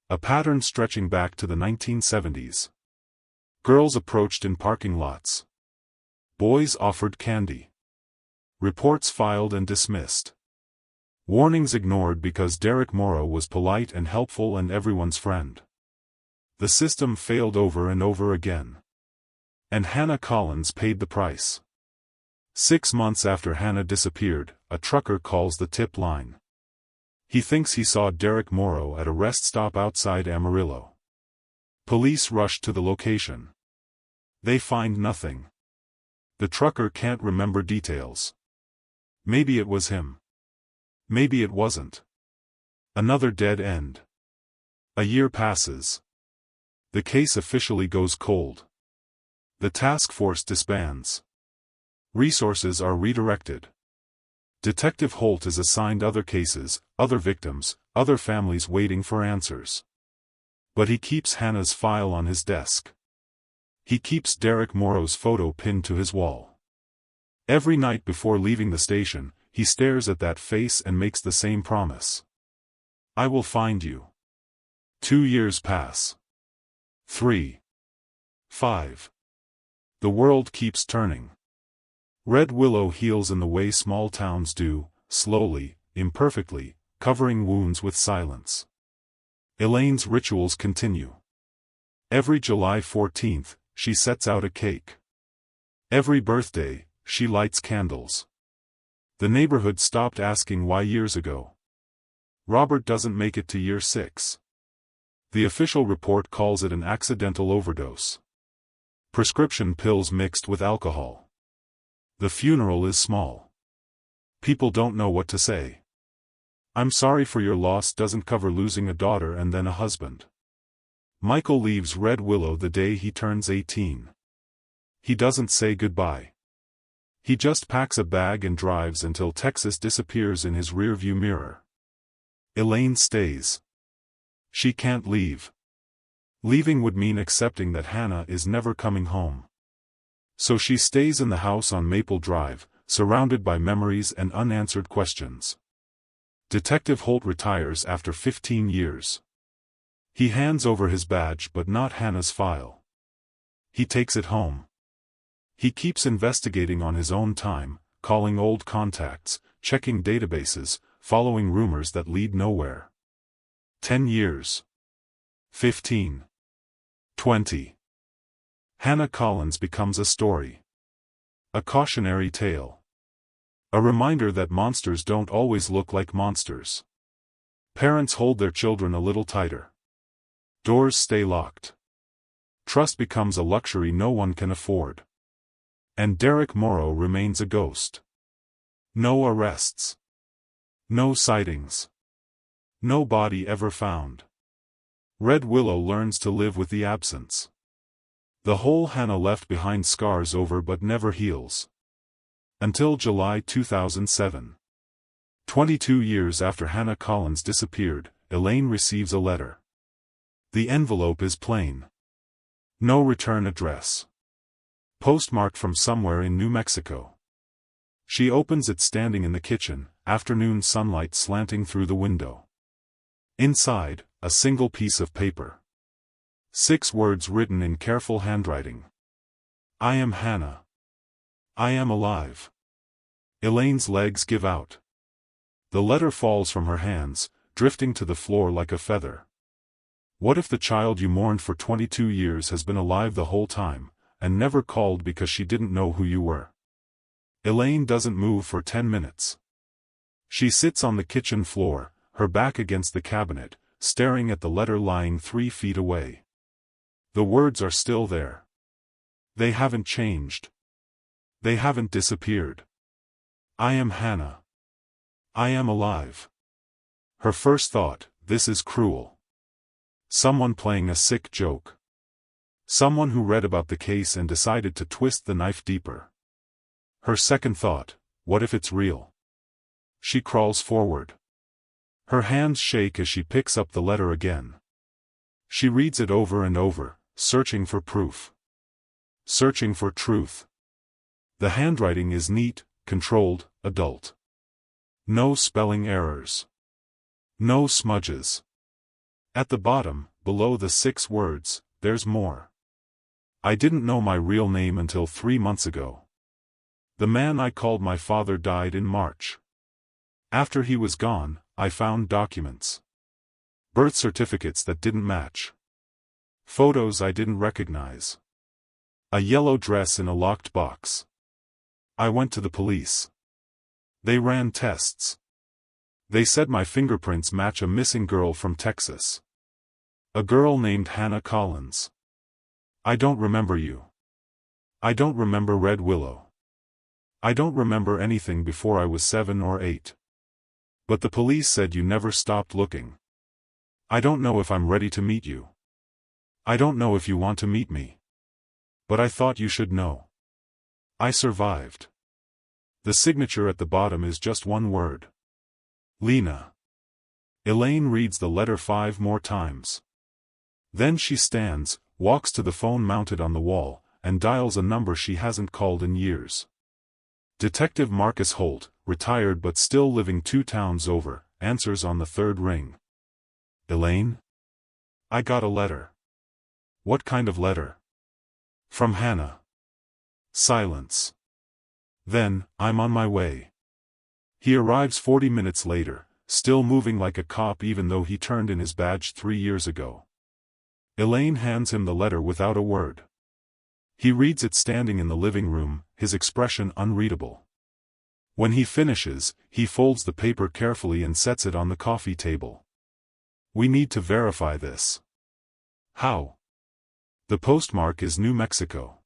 A pattern stretching back to the 1970s. Girls approached in parking lots. Boys offered candy. Reports filed and dismissed. Warnings ignored because Derek Morrow was polite and helpful and everyone's friend. The system failed over and over again. And Hannah Collins paid the price. 6 months after Hannah disappeared, a trucker calls the tip line. He thinks he saw Derek Morrow at a rest stop outside Amarillo. Police rush to the location. They find nothing. The trucker can't remember details. Maybe it was him. Maybe it wasn't. Another dead end. A year passes. The case officially goes cold. The task force disbands. Resources are redirected. Detective Holt is assigned other cases, other victims, other families waiting for answers. But he keeps Hannah's file on his desk. He keeps Derek Morrow's photo pinned to his wall. Every night before leaving the station, he stares at that face and makes the same promise. I will find you. 2 years pass. 3. 5. The world keeps turning. Red Willow heals in the way small towns do, slowly, imperfectly, covering wounds with silence. Elaine's rituals continue. Every July 14th, she sets out a cake. Every birthday, she lights candles. The neighborhood stopped asking why years ago. Robert doesn't make it to year 6. The official report calls it an accidental overdose. Prescription pills mixed with alcohol. The funeral is small. People don't know what to say. I'm sorry for your loss doesn't cover losing a daughter and then a husband. Michael leaves Red Willow the day he turns 18. He doesn't say goodbye. He just packs a bag and drives until Texas disappears in his rearview mirror. Elaine stays. She can't leave. Leaving would mean accepting that Hannah is never coming home. So she stays in the house on Maple Drive, surrounded by memories and unanswered questions. Detective Holt retires after 15 years. He hands over his badge but not Hannah's file. He takes it home. He keeps investigating on his own time, calling old contacts, checking databases, following rumors that lead nowhere. 10 years. 15. 20. Hannah Collins becomes a story. A cautionary tale. A reminder that monsters don't always look like monsters. Parents hold their children a little tighter. Doors stay locked. Trust becomes a luxury no one can afford. And Derek Morrow remains a ghost. No arrests. No sightings. No body ever found. Red Willow learns to live with the absence. The hole Hannah left behind scars over but never heals. Until July 2007. 22 years after Hannah Collins disappeared, Elaine receives a letter. The envelope is plain. No return address. Postmarked from somewhere in New Mexico. She opens it standing in the kitchen, afternoon sunlight slanting through the window. Inside, a single piece of paper. 6 words written in careful handwriting. I am Hannah. I am alive. Elaine's legs give out. The letter falls from her hands, drifting to the floor like a feather. What if the child you mourned for 22 years has been alive the whole time, and never called because she didn't know who you were? Elaine doesn't move for 10 minutes. She sits on the kitchen floor, her back against the cabinet, staring at the letter lying 3 feet away. The words are still there. They haven't changed. They haven't disappeared. I am Hannah. I am alive. Her first thought, this is cruel. Someone playing a sick joke. Someone who read about the case and decided to twist the knife deeper. Her second thought, what if it's real? She crawls forward. Her hands shake as she picks up the letter again. She reads it over and over, searching for proof. Searching for truth. The handwriting is neat, controlled, adult. No spelling errors. No smudges. At the bottom, below the 6 words, there's more. I didn't know my real name until 3 months ago. The man I called my father died in March. After he was gone, I found documents. Birth certificates that didn't match. Photos I didn't recognize. A yellow dress in a locked box. I went to the police. They ran tests. They said my fingerprints match a missing girl from Texas. A girl named Hannah Collins. I don't remember you. I don't remember Red Willow. I don't remember anything before I was 7 or 8. But the police said you never stopped looking. I don't know if I'm ready to meet you. I don't know if you want to meet me. But I thought you should know. I survived. The signature at the bottom is just one word. Lena. Elaine reads the letter 5 more times. Then she stands, walks to the phone mounted on the wall, and dials a number she hasn't called in years. Detective Marcus Holt, retired but still living 2 towns over, answers on the 3rd ring. Elaine? I got a letter. What kind of letter? From Hannah. Silence. Then, I'm on my way. He arrives 40 minutes later, still moving like a cop even though he turned in his badge 3 years ago. Elaine hands him the letter without a word. He reads it standing in the living room, his expression unreadable. When he finishes, he folds the paper carefully and sets it on the coffee table. We need to verify this. How? The postmark is New Mexico.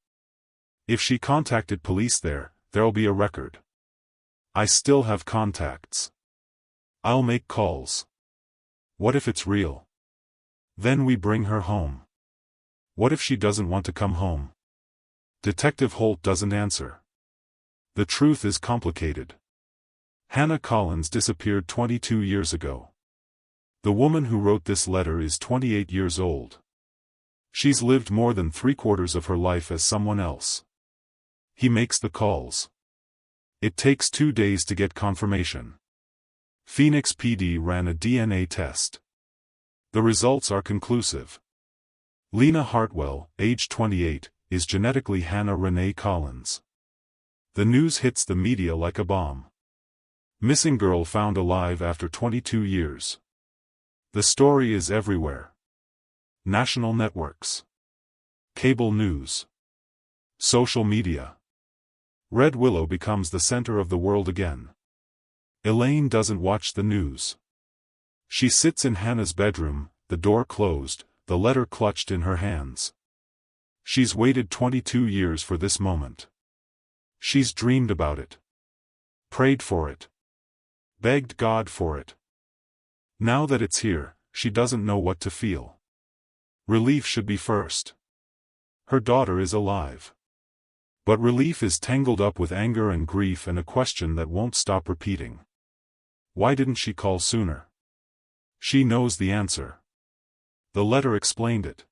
If she contacted police there, there'll be a record. I still have contacts. I'll make calls. What if it's real? Then we bring her home. What if she doesn't want to come home? Detective Holt doesn't answer. The truth is complicated. Hannah Collins disappeared 22 years ago. The woman who wrote this letter is 28 years old. She's lived more than 3/4 of her life as someone else. He makes the calls. It takes 2 days to get confirmation. Phoenix PD ran a DNA test. The results are conclusive. Lena Hartwell, age 28, is genetically Hannah Renee Collins. The news hits the media like a bomb. Missing girl found alive after 22 years. The story is everywhere. National networks. Cable news. Social media. Red Willow becomes the center of the world again. Elaine doesn't watch the news. She sits in Hannah's bedroom, the door closed, the letter clutched in her hands. She's waited 22 years for this moment. She's dreamed about it. Prayed for it. Begged God for it. Now that it's here, she doesn't know what to feel. Relief should be first. Her daughter is alive. But relief is tangled up with anger and grief and a question that won't stop repeating. Why didn't she call sooner? She knows the answer. The letter explained it.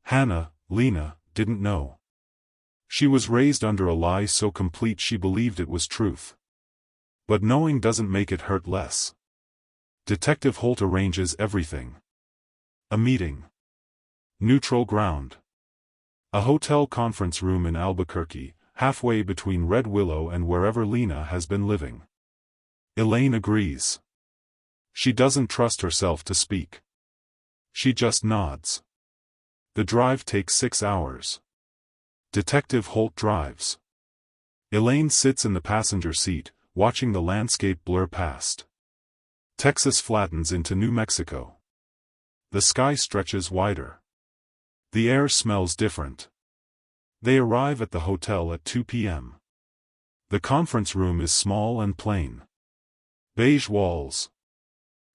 Hannah, Lena, didn't know. She was raised under a lie so complete she believed it was truth. But knowing doesn't make it hurt less. Detective Holt arranges everything. A meeting. Neutral ground. A hotel conference room in Albuquerque, halfway between Red Willow and wherever Lena has been living. Elaine agrees. She doesn't trust herself to speak. She just nods. The drive takes 6 hours. Detective Holt drives. Elaine sits in the passenger seat, watching the landscape blur past. Texas flattens into New Mexico. The sky stretches wider. The air smells different. They arrive at the hotel at 2 p.m. The conference room is small and plain. Beige walls.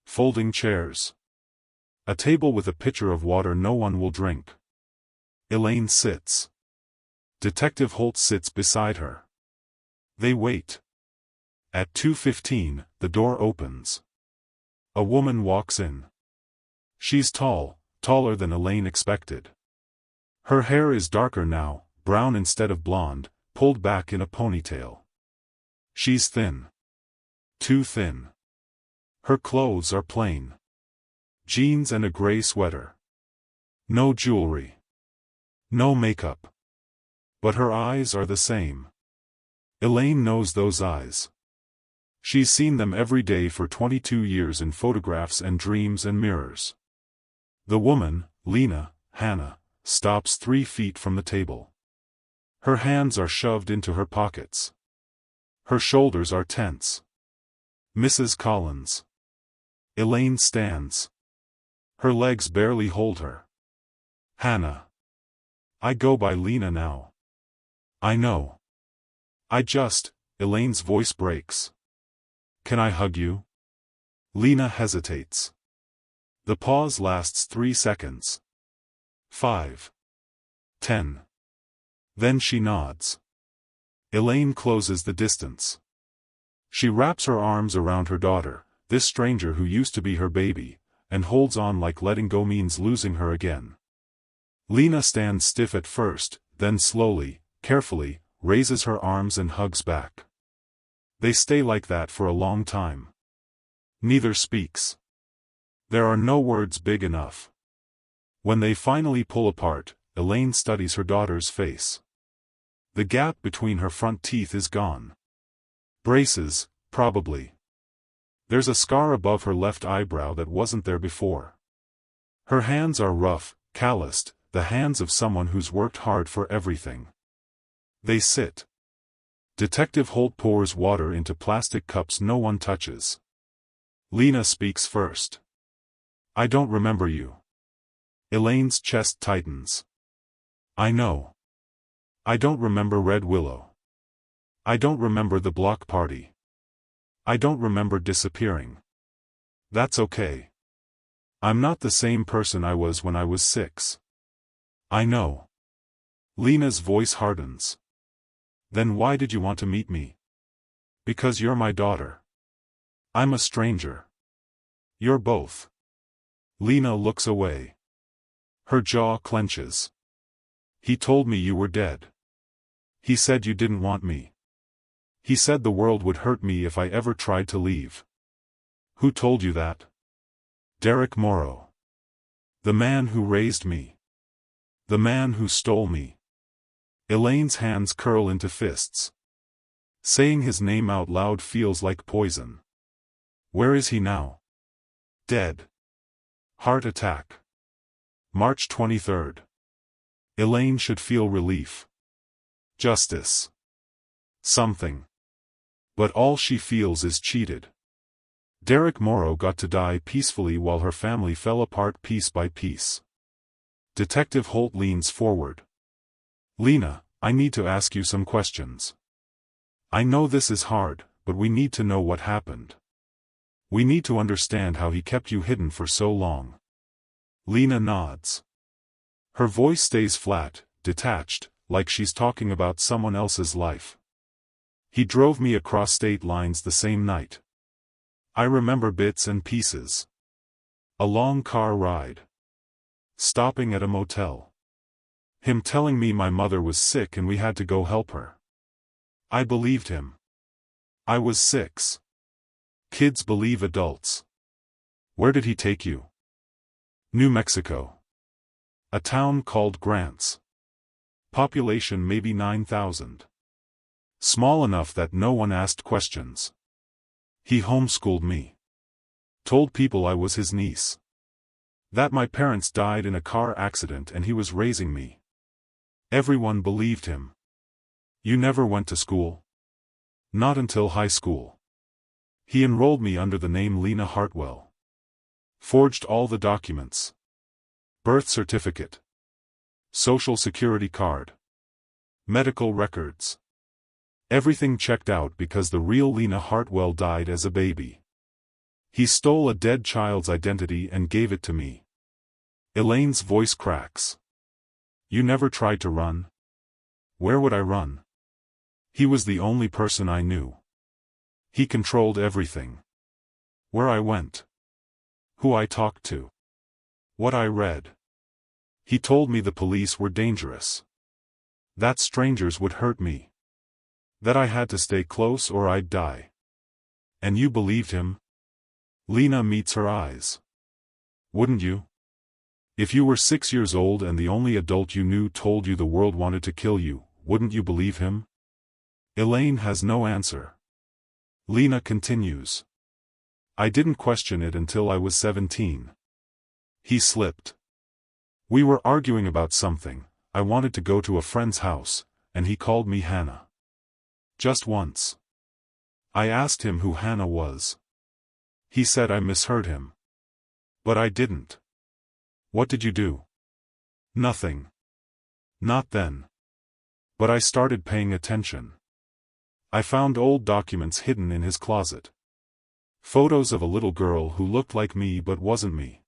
Folding chairs. A table with a pitcher of water no one will drink. Elaine sits. Detective Holt sits beside her. They wait. At 2:15, the door opens. A woman walks in. She's tall, taller than Elaine expected. Her hair is darker now, brown instead of blonde, pulled back in a ponytail. She's thin. Too thin. Her clothes are plain. Jeans and a gray sweater. No jewelry. No makeup. But her eyes are the same. Elaine knows those eyes. She's seen them every day for 22 years in photographs and dreams and mirrors. The woman, Hannah, stops 3 feet from the table. Her hands are shoved into her pockets. Her shoulders are tense. Mrs. Collins. Elaine stands. Her legs barely hold her. Hannah. I go by Lena now. I know. Elaine's voice breaks. Can I hug you? Lena hesitates. The pause lasts 3 seconds. 5. 10. Then she nods. Elaine closes the distance. She wraps her arms around her daughter, this stranger who used to be her baby, and holds on like letting go means losing her again. Lena stands stiff at first, then slowly, carefully, raises her arms and hugs back. They stay like that for a long time. Neither speaks. There are no words big enough. When they finally pull apart, Elaine studies her daughter's face. The gap between her front teeth is gone. Braces, probably. There's a scar above her left eyebrow that wasn't there before. Her hands are rough, calloused, the hands of someone who's worked hard for everything. They sit. Detective Holt pours water into plastic cups no one touches. Lena speaks first. I don't remember you. Elaine's chest tightens. I know. I don't remember Red Willow. I don't remember the block party. I don't remember disappearing. That's okay. I'm not the same person I was when I was 6. I know. Lena's voice hardens. Then why did you want to meet me? Because you're my daughter. I'm a stranger. You're both. Lena looks away. Her jaw clenches. He told me you were dead. He said you didn't want me. He said the world would hurt me if I ever tried to leave. Who told you that? Derek Morrow. The man who raised me. The man who stole me. Elaine's hands curl into fists. Saying his name out loud feels like poison. Where is he now? Dead. Heart attack. March 23rd. Elaine should feel relief. Justice. Something. But all she feels is cheated. Derek Morrow got to die peacefully while her family fell apart piece by piece. Detective Holt leans forward. Lena, I need to ask you some questions. I know this is hard, but we need to know what happened. We need to understand how he kept you hidden for so long. Lena nods. Her voice stays flat, detached, like she's talking about someone else's life. He drove me across state lines the same night. I remember bits and pieces. A long car ride. Stopping at a motel. Him telling me my mother was sick and we had to go help her. I believed him. I was 6. Kids believe adults. Where did he take you? New Mexico. A town called Grants. Population maybe 9,000. Small enough that no one asked questions. He homeschooled me. Told people I was his niece. That my parents died in a car accident and he was raising me. Everyone believed him. You never went to school? Not until high school. He enrolled me under the name Lena Hartwell. Forged all the documents. Birth certificate. Social security card. Medical records. Everything checked out because the real Lena Hartwell died as a baby. He stole a dead child's identity and gave it to me. Elaine's voice cracks. You never tried to run? Where would I run? He was the only person I knew. He controlled everything. Where I went. Who I talked to. What I read. He told me the police were dangerous. That strangers would hurt me. That I had to stay close or I'd die. And you believed him? Lena meets her eyes. Wouldn't you? If you were 6 years old and the only adult you knew told you the world wanted to kill you, wouldn't you believe him? Elaine has no answer. Lena continues. I didn't question it until I was 17. He slipped. We were arguing about something. I wanted to go to a friend's house, and he called me Hannah. Just once. I asked him who Hannah was. He said I misheard him. But I didn't. What did you do? Nothing. Not then. But I started paying attention. I found old documents hidden in his closet. Photos of a little girl who looked like me but wasn't me.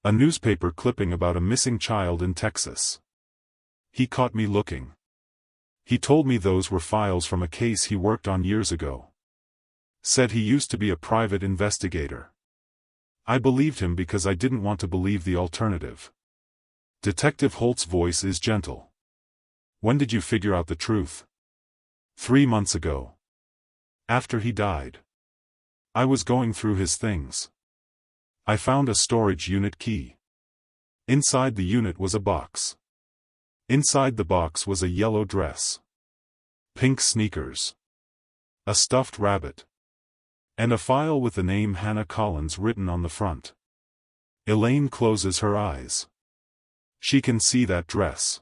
A newspaper clipping about a missing child in Texas. He caught me looking. He told me those were files from a case he worked on years ago. Said he used to be a private investigator. I believed him because I didn't want to believe the alternative. Detective Holt's voice is gentle. When did you figure out the truth? 3 months ago. After he died. I was going through his things. I found a storage unit key. Inside the unit was a box. Inside the box was a yellow dress. Pink sneakers. A stuffed rabbit. And a file with the name Hannah Collins written on the front. Elaine closes her eyes. She can see that dress.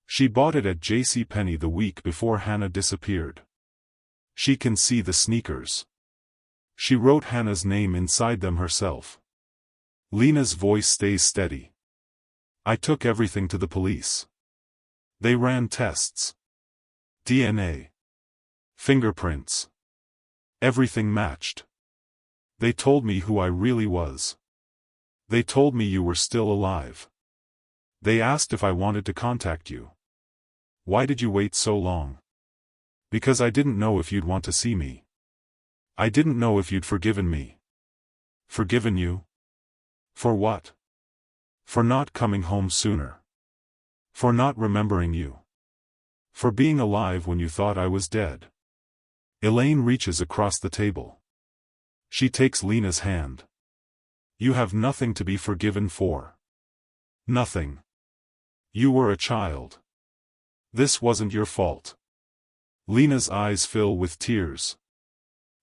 She bought it at JCPenney the week before Hannah disappeared. She can see the sneakers. She wrote Hannah's name inside them herself. Lena's voice stays steady. I took everything to the police. They ran tests. DNA. Fingerprints. Everything matched. They told me who I really was. They told me you were still alive. They asked if I wanted to contact you. Why did you wait so long? Because I didn't know if you'd want to see me. I didn't know if you'd forgiven me. Forgiven you? For what? For not coming home sooner. For not remembering you. For being alive when you thought I was dead. Elaine reaches across the table. She takes Lena's hand. You have nothing to be forgiven for. Nothing. You were a child. This wasn't your fault. Lena's eyes fill with tears.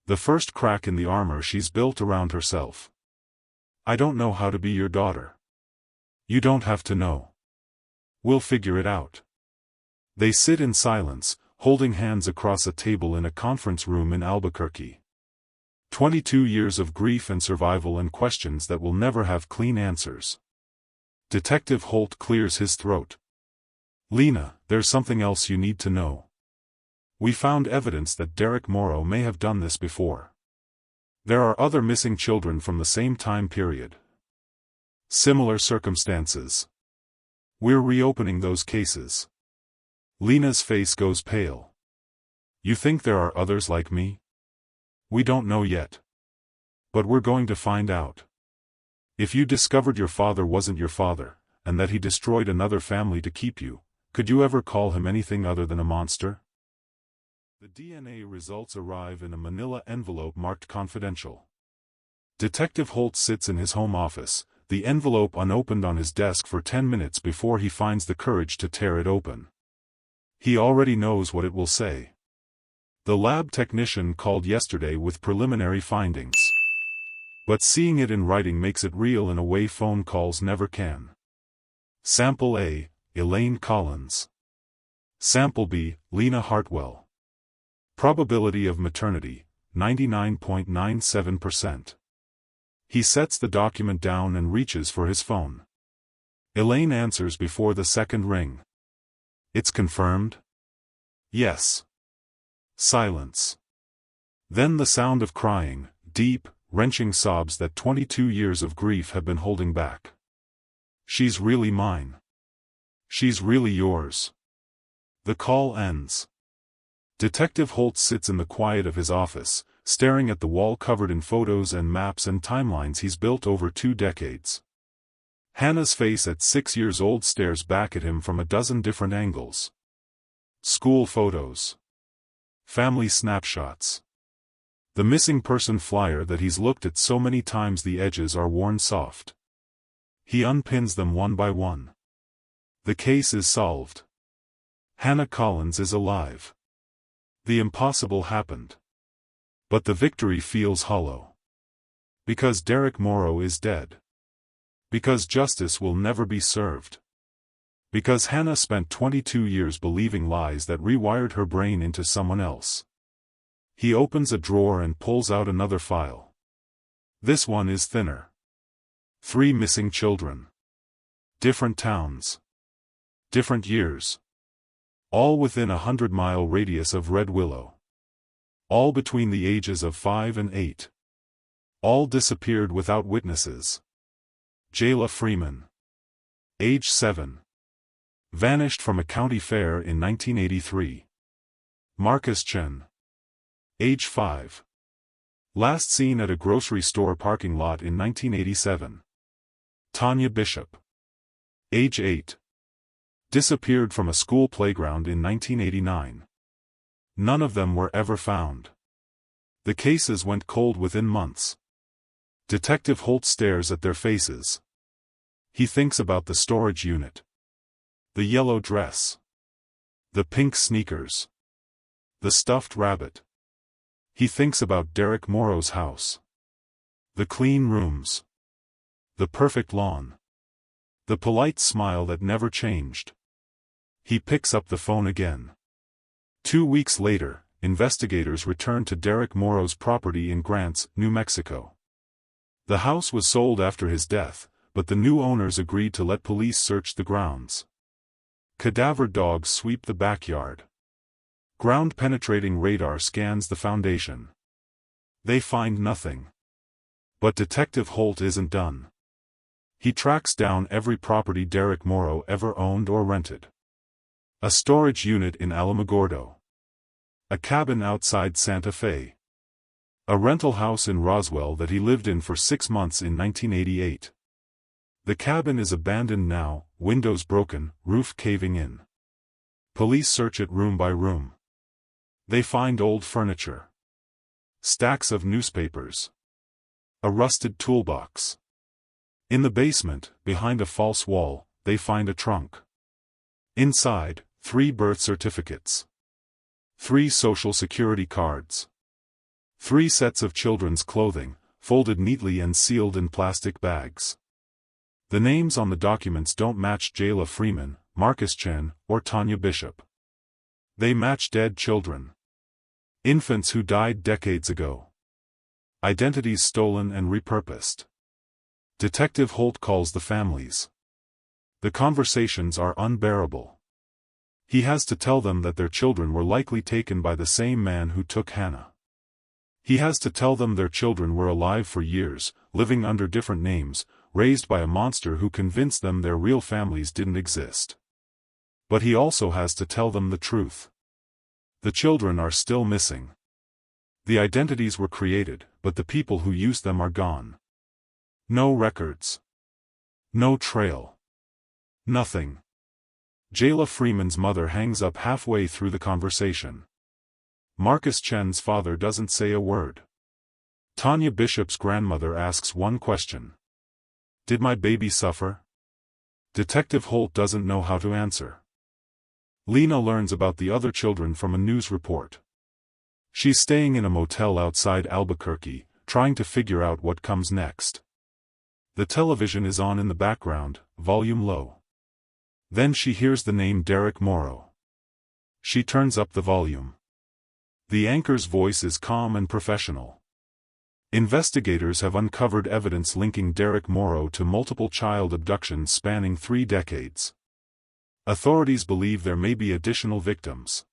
The first crack in the armor she's built around herself. I don't know how to be your daughter. You don't have to know. We'll figure it out. They sit in silence, holding hands across a table in a conference room in Albuquerque. 22 years of grief and survival and questions that will never have clean answers. Detective Holt clears his throat. Lena, there's something else you need to know. We found evidence that Derek Morrow may have done this before. There are other missing children from the same time period. Similar circumstances. We're reopening those cases. Lena's face goes pale. You think there are others like me? We don't know yet. But we're going to find out. If you discovered your father wasn't your father, and that he destroyed another family to keep you, could you ever call him anything other than a monster? The DNA results arrive in a manila envelope marked confidential. Detective Holt sits in his home office, the envelope unopened on his desk for 10 minutes before he finds the courage to tear it open. He already knows what it will say. The lab technician called yesterday with preliminary findings. But seeing it in writing makes it real in a way phone calls never can. Sample A, Elaine Collins. Sample B, Lena Hartwell. Probability of maternity, 99.97%. He sets the document down and reaches for his phone. Elaine answers before the second ring. It's confirmed? Yes. Silence. Then the sound of crying, deep, wrenching sobs that 22 years of grief have been holding back. She's really mine. She's really yours. The call ends. Detective Holt sits in the quiet of his office, staring at the wall covered in photos and maps and timelines he's built over 2 decades. Hannah's face at 6 years old stares back at him from a dozen different angles. School photos. Family snapshots. The missing person flyer that he's looked at so many times the edges are worn soft. He unpins them one by one. The case is solved. Hannah Collins is alive. The impossible happened. But the victory feels hollow. Because Derek Morrow is dead. Because justice will never be served. Because Hannah spent 22 years believing lies that rewired her brain into someone else. He opens a drawer and pulls out another file. This one is thinner. 3 missing children. Different towns. Different years. All within a 100-mile radius of Red Willow. All between the ages of 5 and 8. All disappeared without witnesses. Jayla Freeman. Age 7. Vanished from a county fair in 1983. Marcus Chen. Age 5. Last seen at a grocery store parking lot in 1987. Tanya Bishop. Age 8. Disappeared from a school playground in 1989. None of them were ever found. The cases went cold within months. Detective Holt stares at their faces. He thinks about the storage unit. The yellow dress. The pink sneakers. The stuffed rabbit. He thinks about Derek Morrow's house. The clean rooms. The perfect lawn. The polite smile that never changed. He picks up the phone again. 2 weeks later, investigators return to Derek Morrow's property in Grants, New Mexico. The house was sold after his death, but the new owners agreed to let police search the grounds. Cadaver dogs sweep the backyard. Ground-penetrating radar scans the foundation. They find nothing. But Detective Holt isn't done. He tracks down every property Derek Morrow ever owned or rented. A storage unit in Alamogordo. A cabin outside Santa Fe. A rental house in Roswell that he lived in for 6 months in 1988. The cabin is abandoned now, windows broken, roof caving in. Police search it room by room. They find old furniture. Stacks of newspapers. A rusted toolbox. In the basement, behind a false wall, they find a trunk. Inside, 3 birth certificates. 3 social security cards. 3 sets of children's clothing, folded neatly and sealed in plastic bags. The names on the documents don't match Jayla Freeman, Marcus Chen, or Tanya Bishop. They match dead children. Infants who died decades ago. Identities stolen and repurposed. Detective Holt calls the families. The conversations are unbearable. He has to tell them that their children were likely taken by the same man who took Hannah. He has to tell them their children were alive for years, living under different names, raised by a monster who convinced them their real families didn't exist. But he also has to tell them the truth. The children are still missing. The identities were created, but the people who used them are gone. No records. No trail. Nothing. Jayla Freeman's mother hangs up halfway through the conversation. Marcus Chen's father doesn't say a word. Tanya Bishop's grandmother asks one question. Did my baby suffer? Detective Holt doesn't know how to answer. Lena learns about the other children from a news report. She's staying in a motel outside Albuquerque, trying to figure out what comes next. The television is on in the background, volume low. Then she hears the name Derek Morrow. She turns up the volume. The anchor's voice is calm and professional. Investigators have uncovered evidence linking Derek Morrow to multiple child abductions spanning 3 decades. Authorities believe there may be additional victims.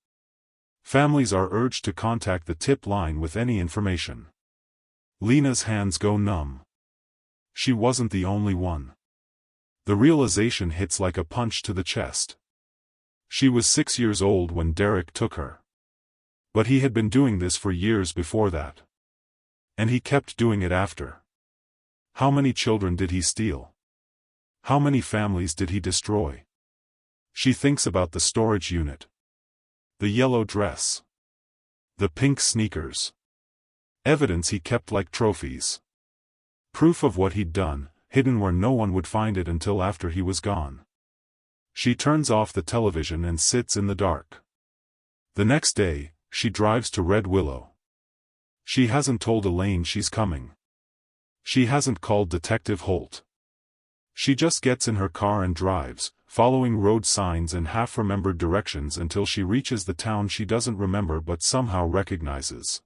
Families are urged to contact the tip line with any information. Lena's hands go numb. She wasn't the only one. The realization hits like a punch to the chest. She was 6 years old when Derek took her. But he had been doing this for years before that. And he kept doing it after. How many children did he steal? How many families did he destroy? She thinks about the storage unit. The yellow dress. The pink sneakers. Evidence he kept like trophies. Proof of what he'd done, hidden where no one would find it until after he was gone. She turns off the television and sits in the dark. The next day, she drives to Red Willow. She hasn't told Elaine she's coming. She hasn't called Detective Holt. She just gets in her car and drives, following road signs and half-remembered directions until she reaches the town she doesn't remember but somehow recognizes.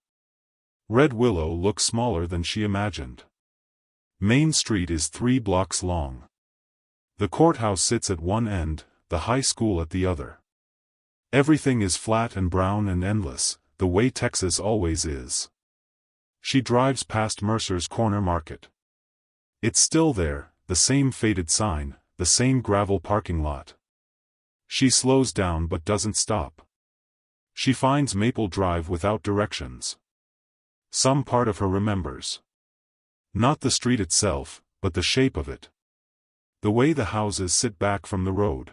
Red Willow looks smaller than she imagined. Main Street is 3 blocks long. The courthouse sits at one end, the high school at the other. Everything is flat and brown and endless, the way Texas always is. She drives past Mercer's Corner Market. It's still there, the same faded sign, the same gravel parking lot. She slows down but doesn't stop. She finds Maple Drive without directions. Some part of her remembers. Not the street itself, but the shape of it. The way the houses sit back from the road.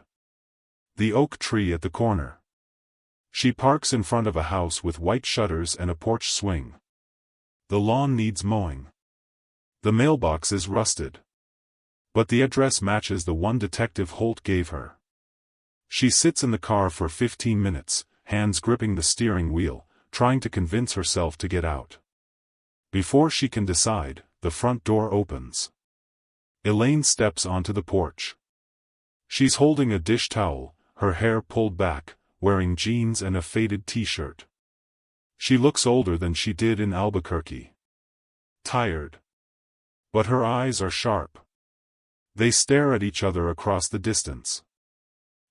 The oak tree at the corner. She parks in front of a house with white shutters and a porch swing. The lawn needs mowing. The mailbox is rusted. But the address matches the one Detective Holt gave her. She sits in the car for 15 minutes, hands gripping the steering wheel, trying to convince herself to get out. Before she can decide, the front door opens. Elaine steps onto the porch. She's holding a dish towel, her hair pulled back, wearing jeans and a faded t-shirt. She looks older than she did in Albuquerque. Tired. But her eyes are sharp. They stare at each other across the distance.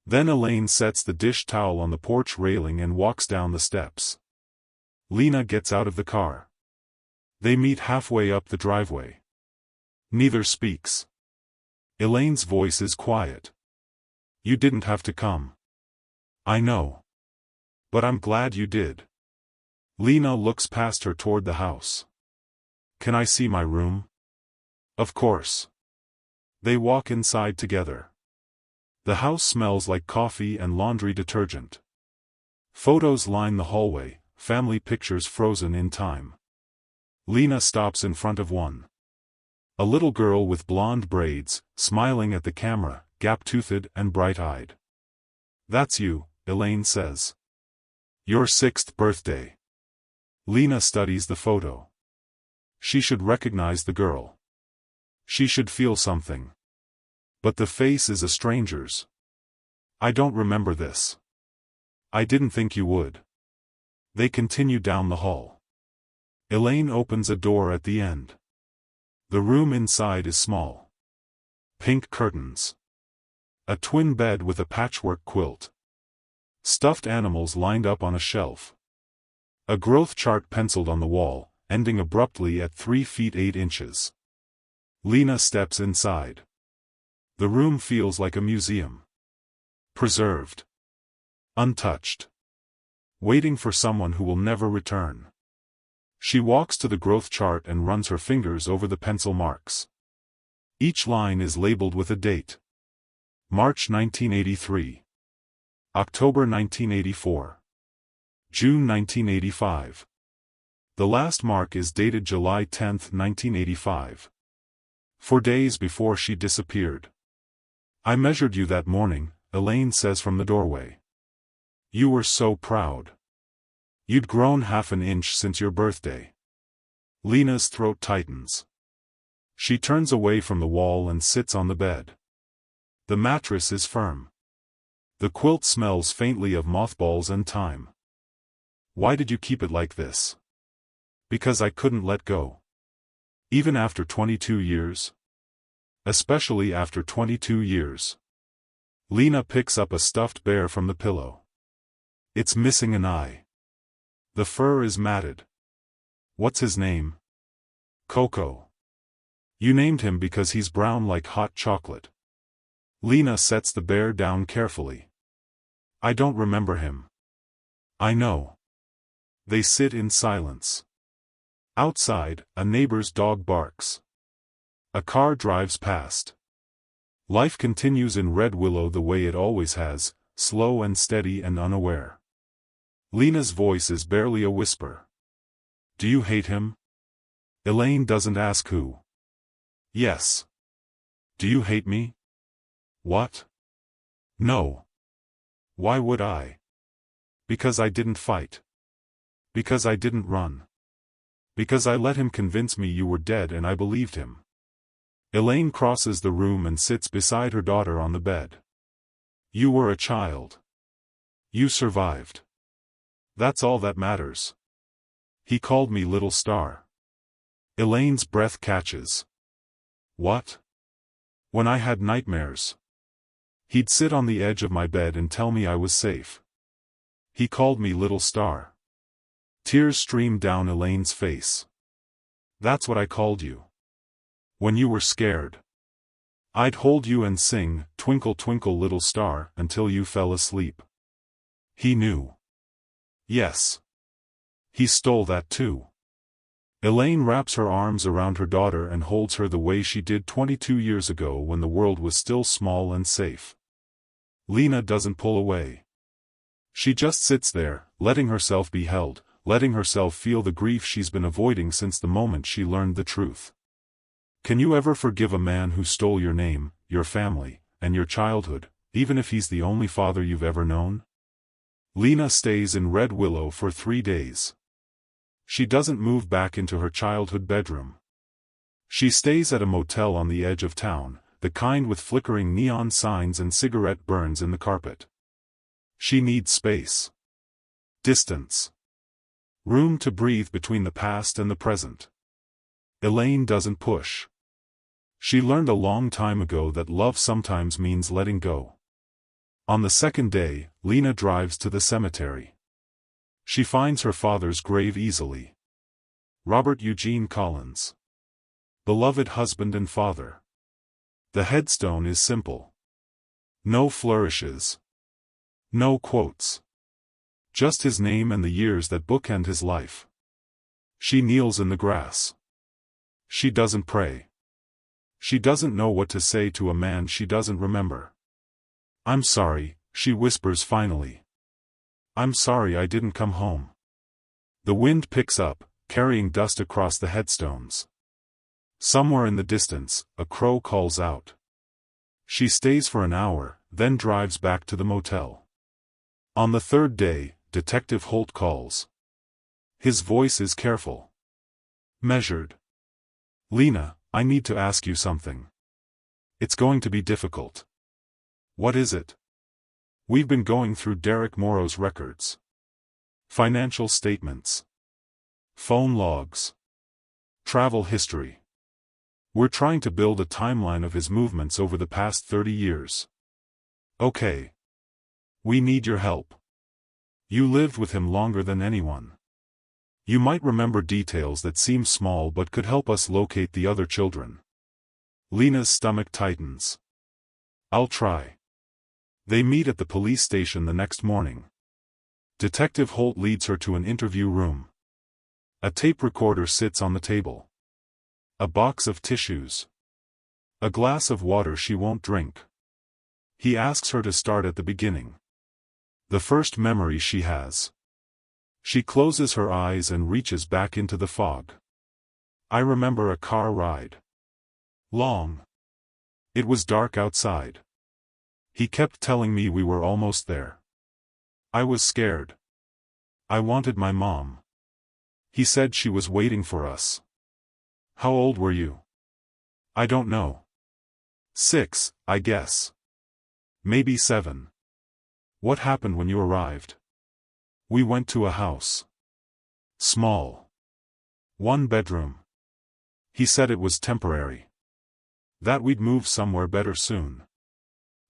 Then Elaine sets the dish towel on the porch railing and walks down the steps. Lena gets out of the car. They meet halfway up the driveway. Neither speaks. Elaine's voice is quiet. You didn't have to come. I know. But I'm glad you did. Lena looks past her toward the house. Can I see my room? Of course. They walk inside together. The house smells like coffee and laundry detergent. Photos line the hallway, family pictures frozen in time. Lena stops in front of one. A little girl with blonde braids, smiling at the camera, gap-toothed and bright-eyed. That's you, Elaine says. Your 6th birthday. Lena studies the photo. She should recognize the girl. She should feel something. But the face is a stranger's. I don't remember this. I didn't think you would. They continue down the hall. Elaine opens a door at the end. The room inside is small. Pink curtains. A twin bed with a patchwork quilt. Stuffed animals lined up on a shelf. A growth chart penciled on the wall, ending abruptly at 3 feet 8 inches. Lena steps inside. The room feels like a museum. Preserved. Untouched. Waiting for someone who will never return. She walks to the growth chart and runs her fingers over the pencil marks. Each line is labeled with a date. March 1983. October 1984. June 1985. The last mark is dated July 10, 1985. 4 days before she disappeared. I measured you that morning, Elaine says from the doorway. You were so proud. You'd grown half an inch since your birthday. Lena's throat tightens. She turns away from the wall and sits on the bed. The mattress is firm. The quilt smells faintly of mothballs and thyme. Why did you keep it like this? Because I couldn't let go. Even after 22 years? Especially after 22 years. Lena picks up a stuffed bear from the pillow. It's missing an eye. The fur is matted. What's his name? Coco. You named him because he's brown like hot chocolate. Lena sets the bear down carefully. I don't remember him. I know. They sit in silence. Outside, a neighbor's dog barks. A car drives past. Life continues in Red Willow the way it always has, slow and steady and unaware. Lena's voice is barely a whisper. Do you hate him? Elaine doesn't ask who. Yes. Do you hate me? What? No. Why would I? Because I didn't fight. Because I didn't run. Because I let him convince me you were dead and I believed him. Elaine crosses the room and sits beside her daughter on the bed. You were a child. You survived. That's all that matters. He called me Little Star. Elaine's breath catches. What? When I had nightmares. He'd sit on the edge of my bed and tell me I was safe. He called me Little Star. Tears streamed down Elaine's face. That's what I called you. When you were scared. I'd hold you and sing, Twinkle Twinkle Little Star, until you fell asleep. He knew. Yes. He stole that too. Elaine wraps her arms around her daughter and holds her the way she did 22 years ago when the world was still small and safe. Lena doesn't pull away. She just sits there, letting herself be held, letting herself feel the grief she's been avoiding since the moment she learned the truth. Can you ever forgive a man who stole your name, your family, and your childhood, even if he's the only father you've ever known? Lena stays in Red Willow for 3 days. She doesn't move back into her childhood bedroom. She stays at a motel on the edge of town, the kind with flickering neon signs and cigarette burns in the carpet. She needs space. Distance. Room to breathe between the past and the present. Elaine doesn't push. She learned a long time ago that love sometimes means letting go. On the second day, Lena drives to the cemetery. She finds her father's grave easily. Robert Eugene Collins. Beloved husband and father. The headstone is simple. No flourishes. No quotes. Just his name and the years that bookend his life. She kneels in the grass. She doesn't pray. She doesn't know what to say to a man she doesn't remember. I'm sorry, she whispers finally. I'm sorry I didn't come home. The wind picks up, carrying dust across the headstones. Somewhere in the distance, a crow calls out. She stays for an hour, then drives back to the motel. On the third day, Detective Holt calls. His voice is careful. Measured. Lena, I need to ask you something. It's going to be difficult. What is it? We've been going through Derek Morrow's records. Financial statements. Phone logs. Travel history. We're trying to build a timeline of his movements over the past 30 years. Okay. We need your help. You lived with him longer than anyone. You might remember details that seem small but could help us locate the other children. Lena's stomach tightens. I'll try. They meet at the police station the next morning. Detective Holt leads her to an interview room. A tape recorder sits on the table. A box of tissues. A glass of water she won't drink. He asks her to start at the beginning. The first memory she has. She closes her eyes and reaches back into the fog. I remember a car ride. Long. It was dark outside. He kept telling me we were almost there. I was scared. I wanted my mom. He said she was waiting for us. How old were you? I don't know. 6, I guess. Maybe 7. What happened when you arrived? We went to a house. Small. 1 bedroom. He said it was temporary. That we'd move somewhere better soon.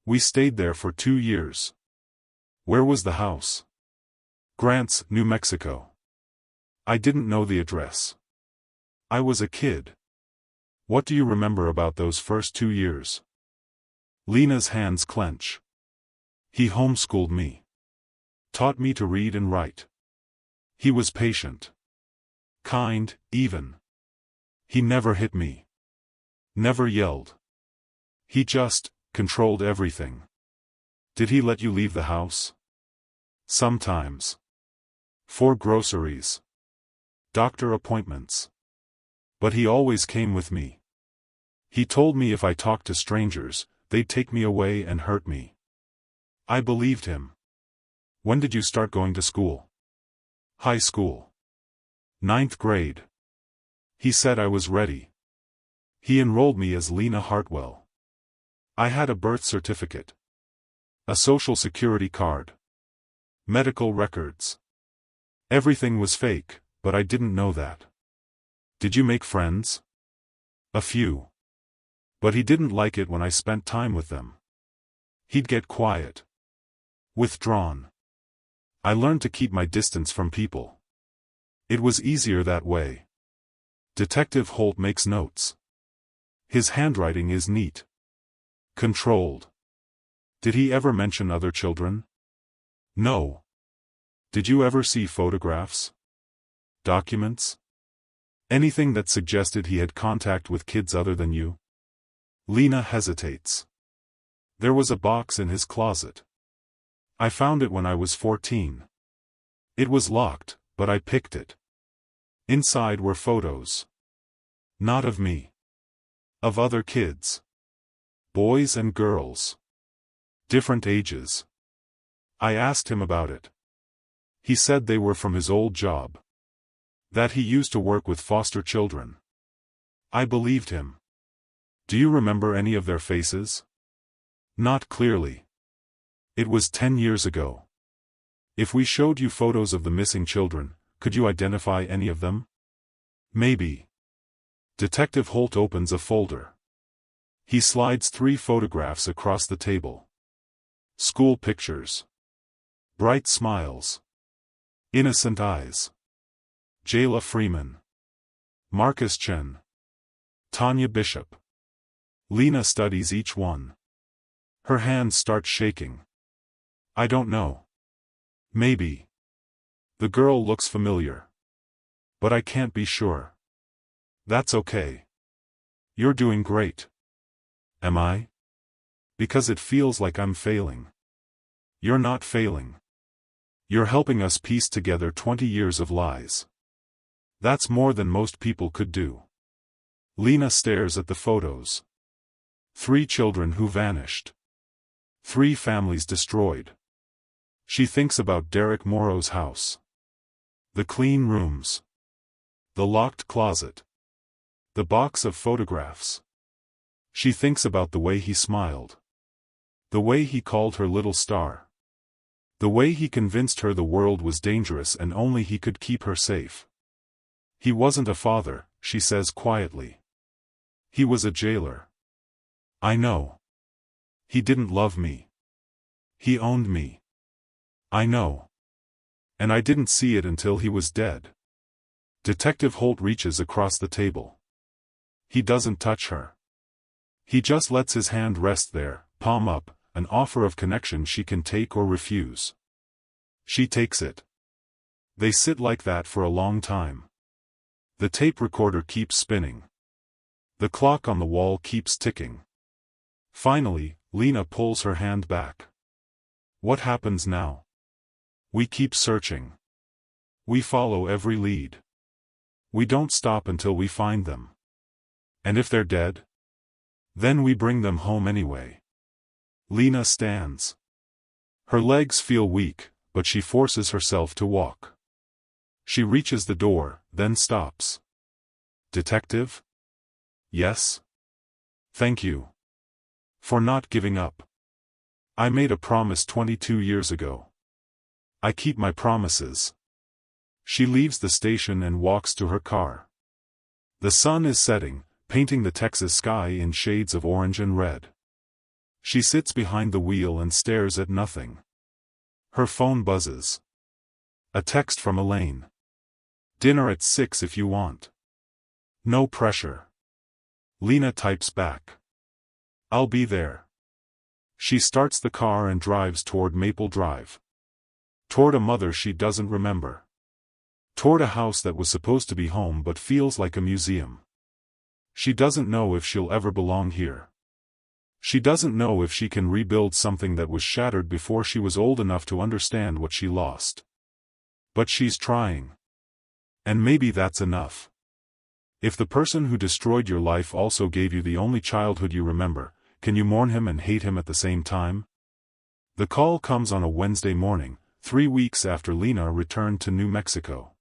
We stayed there for 2 years. Where was the house? Grants, New Mexico. I didn't know the address. I was a kid. What do you remember about those first 2 years? Lena's hands clench. He homeschooled me. Taught me to read and write. He was patient. Kind, even. He never hit me. Never yelled. He just controlled everything. Did he let you leave the house? Sometimes. For groceries. Doctor appointments. But he always came with me. He told me if I talked to strangers, they'd take me away and hurt me. I believed him. When did you start going to school? High school. 9th grade. He said I was ready. He enrolled me as Lena Hartwell. I had a birth certificate. A social security card. Medical records. Everything was fake, but I didn't know that. Did you make friends? A few. But he didn't like it when I spent time with them. He'd get quiet. Withdrawn. I learned to keep my distance from people. It was easier that way. Detective Holt makes notes. His handwriting is neat. Controlled. Did he ever mention other children? No. Did you ever see photographs? Documents? Anything that suggested he had contact with kids other than you? Lena hesitates. There was a box in his closet. I found it when I was 14. It was locked, but I picked it. Inside were photos. Not of me. Of other kids. Boys and girls. Different ages. I asked him about it. He said they were from his old job. That he used to work with foster children. I believed him. Do you remember any of their faces? Not clearly. It was 10 years ago. If we showed you photos of the missing children, could you identify any of them? Maybe. Detective Holt opens a folder. He slides 3 photographs across the table. School pictures. Bright smiles. Innocent eyes. Jayla Freeman. Marcus Chen. Tanya Bishop. Lena studies each one. Her hands start shaking. I don't know. Maybe. The girl looks familiar. But I can't be sure. That's okay. You're doing great. Am I? Because it feels like I'm failing. You're not failing. You're helping us piece together 20 years of lies. That's more than most people could do. Lena stares at the photos. 3 children who vanished. 3 families destroyed. She thinks about Derek Morrow's house. The clean rooms. The locked closet. The box of photographs. She thinks about the way he smiled. The way he called her little star. The way he convinced her the world was dangerous and only he could keep her safe. He wasn't a father, she says quietly. He was a jailer. I know. He didn't love me. He owned me. I know. And I didn't see it until he was dead. Detective Holt reaches across the table. He doesn't touch her. He just lets his hand rest there, palm up, an offer of connection she can take or refuse. She takes it. They sit like that for a long time. The tape recorder keeps spinning. The clock on the wall keeps ticking. Finally, Lena pulls her hand back. What happens now? We keep searching. We follow every lead. We don't stop until we find them. And if they're dead? Then we bring them home anyway. Lena stands. Her legs feel weak, but she forces herself to walk. She reaches the door, then stops. Detective? Yes? Thank you. For not giving up. I made a promise 22 years ago. I keep my promises. She leaves the station and walks to her car. The sun is setting, painting the Texas sky in shades of orange and red. She sits behind the wheel and stares at nothing. Her phone buzzes. A text from Elaine. Dinner at 6 if you want. No pressure. Lena types back. I'll be there. She starts the car and drives toward Maple Drive. Toward a mother she doesn't remember. Toward a house that was supposed to be home but feels like a museum. She doesn't know if she'll ever belong here. She doesn't know if she can rebuild something that was shattered before she was old enough to understand what she lost. But she's trying. And maybe that's enough. If the person who destroyed your life also gave you the only childhood you remember, can you mourn him and hate him at the same time? The call comes on a Wednesday morning, 3 weeks after Lena returned to New Mexico.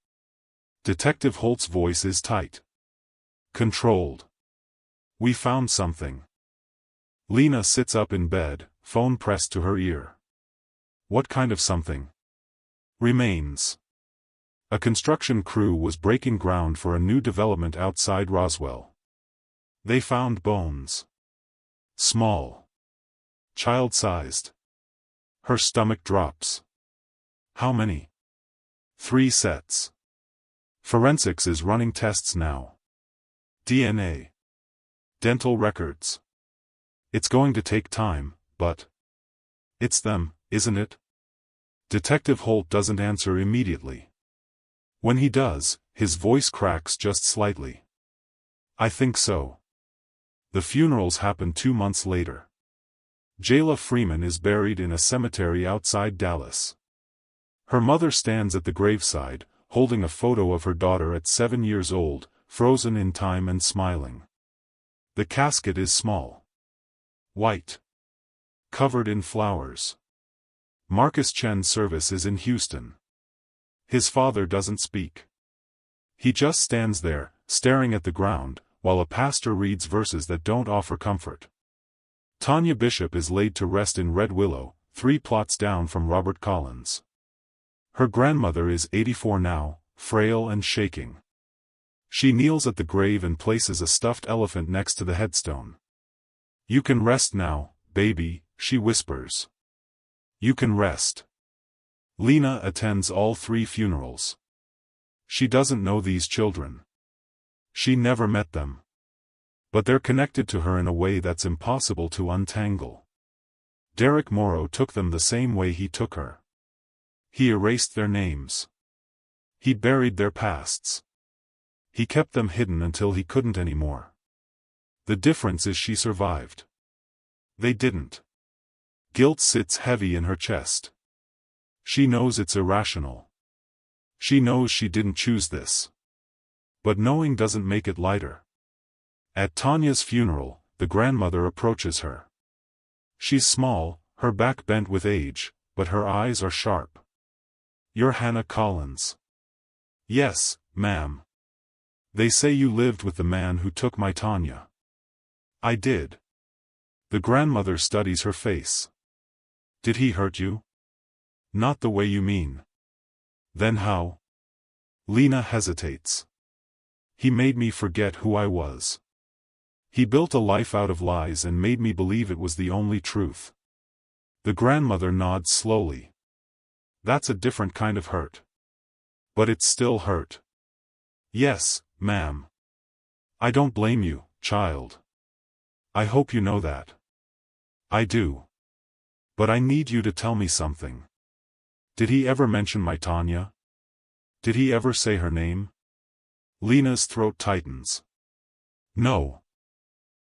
Detective Holt's voice is tight. Controlled. We found something. Lena sits up in bed, phone pressed to her ear. What kind of something? Remains. A construction crew was breaking ground for a new development outside Roswell. They found bones. Small. Child-sized. Her stomach drops. How many? 3 sets. Forensics is running tests now. DNA. Dental records. It's going to take time, but... It's them, isn't it? Detective Holt doesn't answer immediately. When he does, his voice cracks just slightly. I think so. The funerals happen 2 months later. Jayla Freeman is buried in a cemetery outside Dallas. Her mother stands at the graveside, holding a photo of her daughter at 7 years old, frozen in time and smiling. The casket is small. White. Covered in flowers. Marcus Chen's service is in Houston. His father doesn't speak. He just stands there, staring at the ground, while a pastor reads verses that don't offer comfort. Tanya Bishop is laid to rest in Red Willow, 3 plots down from Robert Collins. Her grandmother is 84 now, frail and shaking. She kneels at the grave and places a stuffed elephant next to the headstone. You can rest now, baby, she whispers. You can rest. Lena attends all 3 funerals. She doesn't know these children. She never met them. But they're connected to her in a way that's impossible to untangle. Derek Morrow took them the same way he took her. He erased their names. He buried their pasts. He kept them hidden until he couldn't anymore. The difference is she survived. They didn't. Guilt sits heavy in her chest. She knows it's irrational. She knows she didn't choose this. But knowing doesn't make it lighter. At Tanya's funeral, the grandmother approaches her. She's small, her back bent with age, but her eyes are sharp. You're Hannah Collins. Yes, ma'am. They say you lived with the man who took my Tanya. I did. The grandmother studies her face. Did he hurt you? Not the way you mean. Then how? Lena hesitates. He made me forget who I was. He built a life out of lies and made me believe it was the only truth. The grandmother nods slowly. That's a different kind of hurt. But it's still hurt. Yes, ma'am. I don't blame you, child. I hope you know that. I do. But I need you to tell me something. Did he ever mention my Tanya? Did he ever say her name? Lena's throat tightens. No.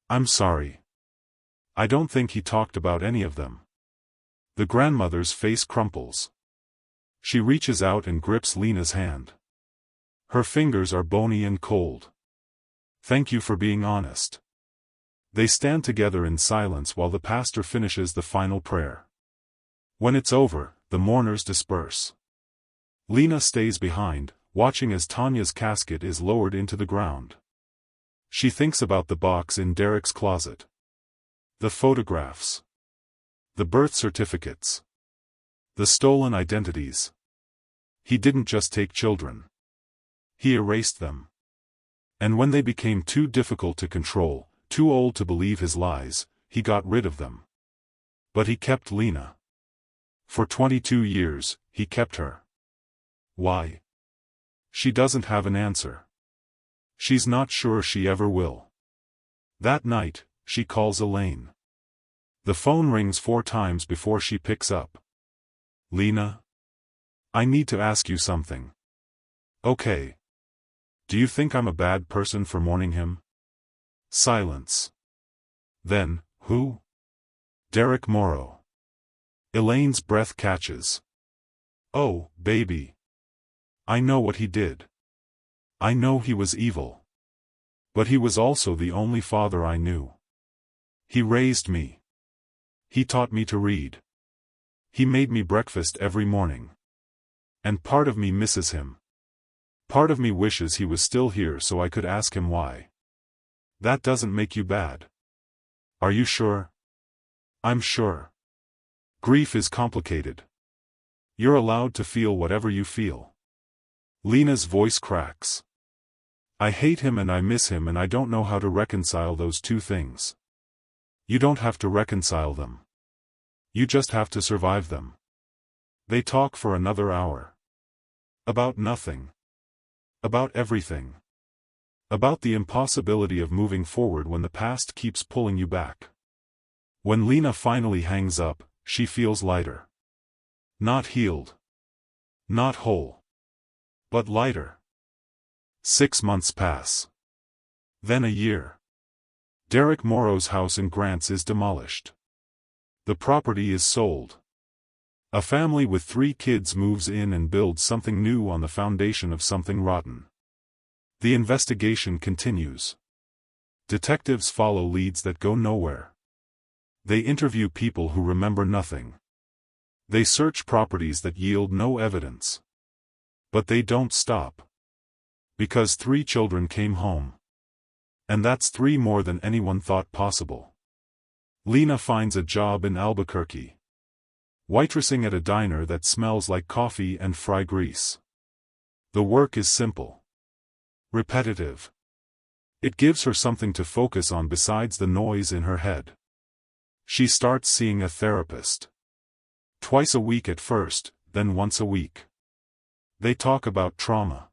I'm sorry. I don't think he talked about any of them. The grandmother's face crumples. She reaches out and grips Lena's hand. Her fingers are bony and cold. Thank you for being honest. They stand together in silence while the pastor finishes the final prayer. When it's over, the mourners disperse. Lena stays behind, watching as Tanya's casket is lowered into the ground. She thinks about the box in Derek's closet. The photographs. The birth certificates. The stolen identities. He didn't just take children. He erased them. And when they became too difficult to control, too old to believe his lies, he got rid of them. But he kept Lena. For 22 years, he kept her. Why? She doesn't have an answer. She's not sure she ever will. That night, she calls Elaine. The phone rings 4 times before she picks up. Lena? I need to ask you something. Okay. Do you think I'm a bad person for mourning him? Silence. Then, who? Derek Morrow. Elaine's breath catches. Oh, baby. I know what he did. I know he was evil. But he was also the only father I knew. He raised me. He taught me to read. He made me breakfast every morning. And part of me misses him. Part of me wishes he was still here so I could ask him why. That doesn't make you bad. Are you sure? I'm sure. Grief is complicated. You're allowed to feel whatever you feel. Lena's voice cracks. I hate him and I miss him and I don't know how to reconcile those two things. You don't have to reconcile them. You just have to survive them. They talk for another hour. About nothing. About everything. About the impossibility of moving forward when the past keeps pulling you back. When Lena finally hangs up, she feels lighter. Not healed. Not whole. But lighter. 6 months pass. Then a year. Derek Morrow's house in Grants is demolished. The property is sold. A family with 3 kids moves in and builds something new on the foundation of something rotten. The investigation continues. Detectives follow leads that go nowhere. They interview people who remember nothing. They search properties that yield no evidence. But they don't stop. Because 3 children came home. And that's 3 more than anyone thought possible. Lena finds a job in Albuquerque. Waitressing at a diner that smells like coffee and fry grease. The work is simple. Repetitive. It gives her something to focus on besides the noise in her head. She starts seeing a therapist. Twice a week at first, then once a week. They talk about trauma.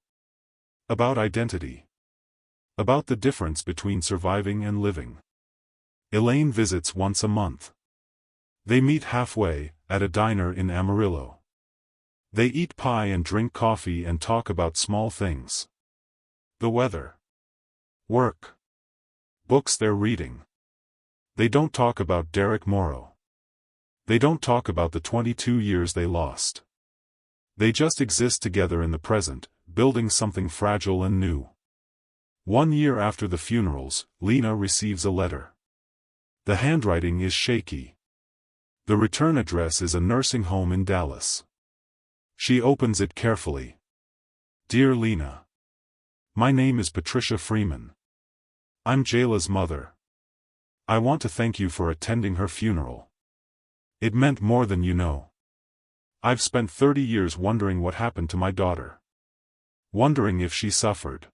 About identity. About the difference between surviving and living. Elaine visits once a month. They meet halfway, at a diner in Amarillo. They eat pie and drink coffee and talk about small things. The weather. Work. Books they're reading. They don't talk about Derek Morrow. They don't talk about the 22 years they lost. They just exist together in the present, building something fragile and new. 1 year after the funerals, Lena receives a letter. The handwriting is shaky. The return address is a nursing home in Dallas. She opens it carefully. Dear Lena. My name is Patricia Freeman. I'm Jayla's mother. I want to thank you for attending her funeral. It meant more than you know. I've spent 30 years wondering what happened to my daughter. Wondering if she suffered.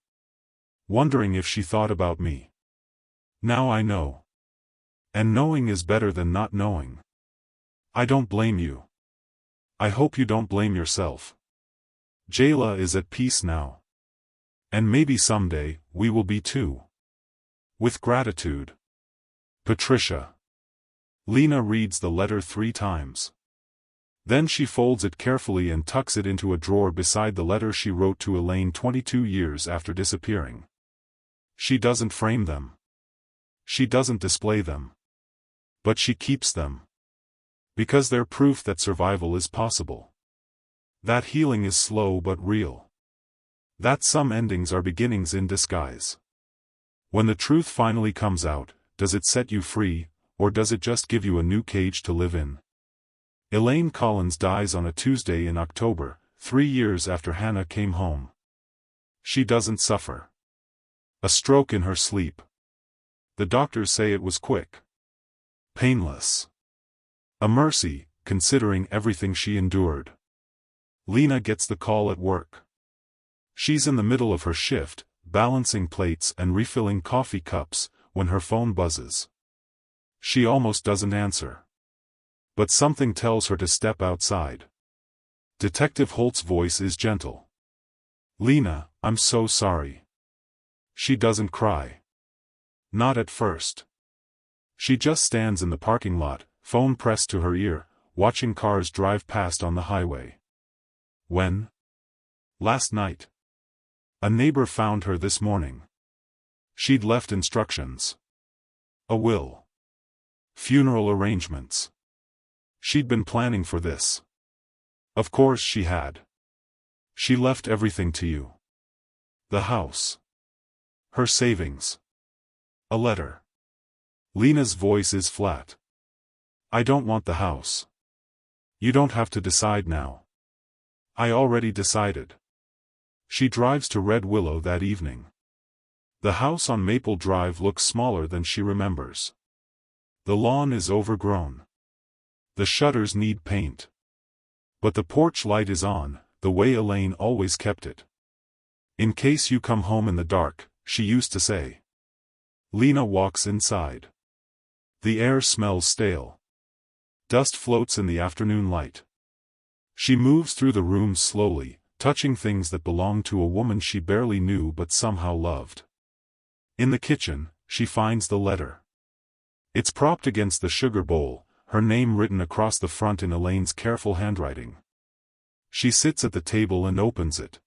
Wondering if she thought about me. Now I know. And knowing is better than not knowing. I don't blame you. I hope you don't blame yourself. Jayla is at peace now. And maybe someday, we will be too. With gratitude. Patricia. Lena reads the letter 3 times. Then she folds it carefully and tucks it into a drawer beside the letter she wrote to Elaine 22 years after disappearing. She doesn't frame them. She doesn't display them. But she keeps them. Because they're proof that survival is possible. That healing is slow but real. That some endings are beginnings in disguise. When the truth finally comes out, does it set you free, or does it just give you a new cage to live in? Elaine Collins dies on a Tuesday in October, 3 years after Hannah came home. She doesn't suffer. A stroke in her sleep. The doctors say it was quick. Painless. A mercy, considering everything she endured. Lena gets the call at work. She's in the middle of her shift, balancing plates and refilling coffee cups, when her phone buzzes. She almost doesn't answer. But something tells her to step outside. Detective Holt's voice is gentle. "Lena, I'm so sorry." She doesn't cry. Not at first. She just stands in the parking lot, phone pressed to her ear, watching cars drive past on the highway. When? Last night. A neighbor found her this morning. She'd left instructions. A will. Funeral arrangements. She'd been planning for this. Of course she had. She left everything to you. The house. Her savings. A letter. Lena's voice is flat. "I don't want the house. You don't have to decide now. I already decided." She drives to Red Willow that evening. The house on Maple Drive looks smaller than she remembers. The lawn is overgrown. The shutters need paint. But the porch light is on, the way Elaine always kept it. "In case you come home in the dark," she used to say. Lena walks inside. The air smells stale. Dust floats in the afternoon light. She moves through the rooms slowly, touching things that belong to a woman she barely knew but somehow loved. In the kitchen, she finds the letter. It's propped against the sugar bowl, her name written across the front in Elaine's careful handwriting. She sits at the table and opens it.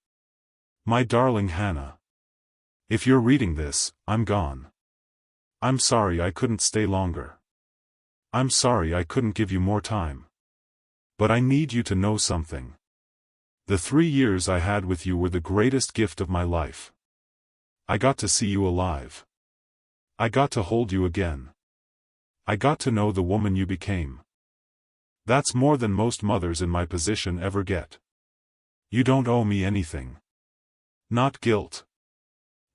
"My darling Hannah. If you're reading this, I'm gone. I'm sorry I couldn't stay longer. I'm sorry I couldn't give you more time. But I need you to know something. The 3 years I had with you were the greatest gift of my life. I got to see you alive. I got to hold you again. I got to know the woman you became. That's more than most mothers in my position ever get. You don't owe me anything. Not guilt.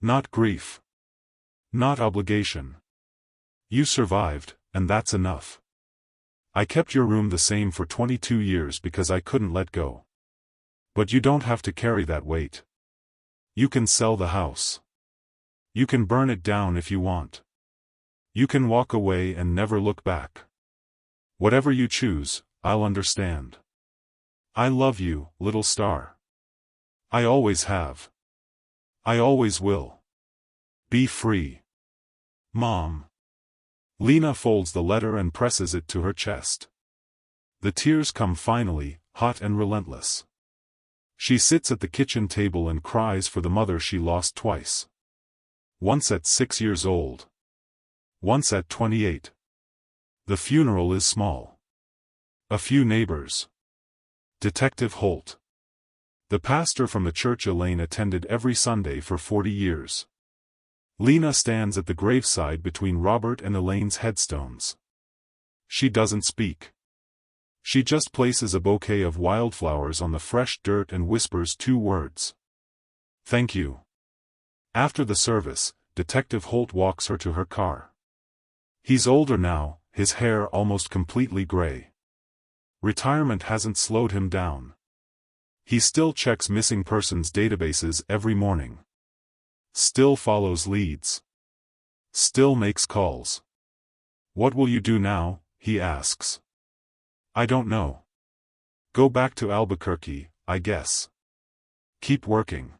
Not grief. Not obligation. You survived, and that's enough. I kept your room the same for 22 years because I couldn't let go. But you don't have to carry that weight. You can sell the house. You can burn it down if you want. You can walk away and never look back. Whatever you choose, I'll understand. I love you, little star. I always have. I always will. Be free. Mom." Lena folds the letter and presses it to her chest. The tears come finally, hot and relentless. She sits at the kitchen table and cries for the mother she lost twice. Once at 6 years old. Once at 28. The funeral is small. A few neighbors. Detective Holt. The pastor from the church Elaine attended every Sunday for 40 years. Lena stands at the graveside between Robert and Elaine's headstones. She doesn't speak. She just places a bouquet of wildflowers on the fresh dirt and whispers 2 words. "Thank you." After the service, Detective Holt walks her to her car. He's older now, his hair almost completely gray. Retirement hasn't slowed him down. He still checks missing persons databases every morning. Still follows leads. Still makes calls. "What will you do now?" he asks. "I don't know. Go back to Albuquerque, I guess. Keep working.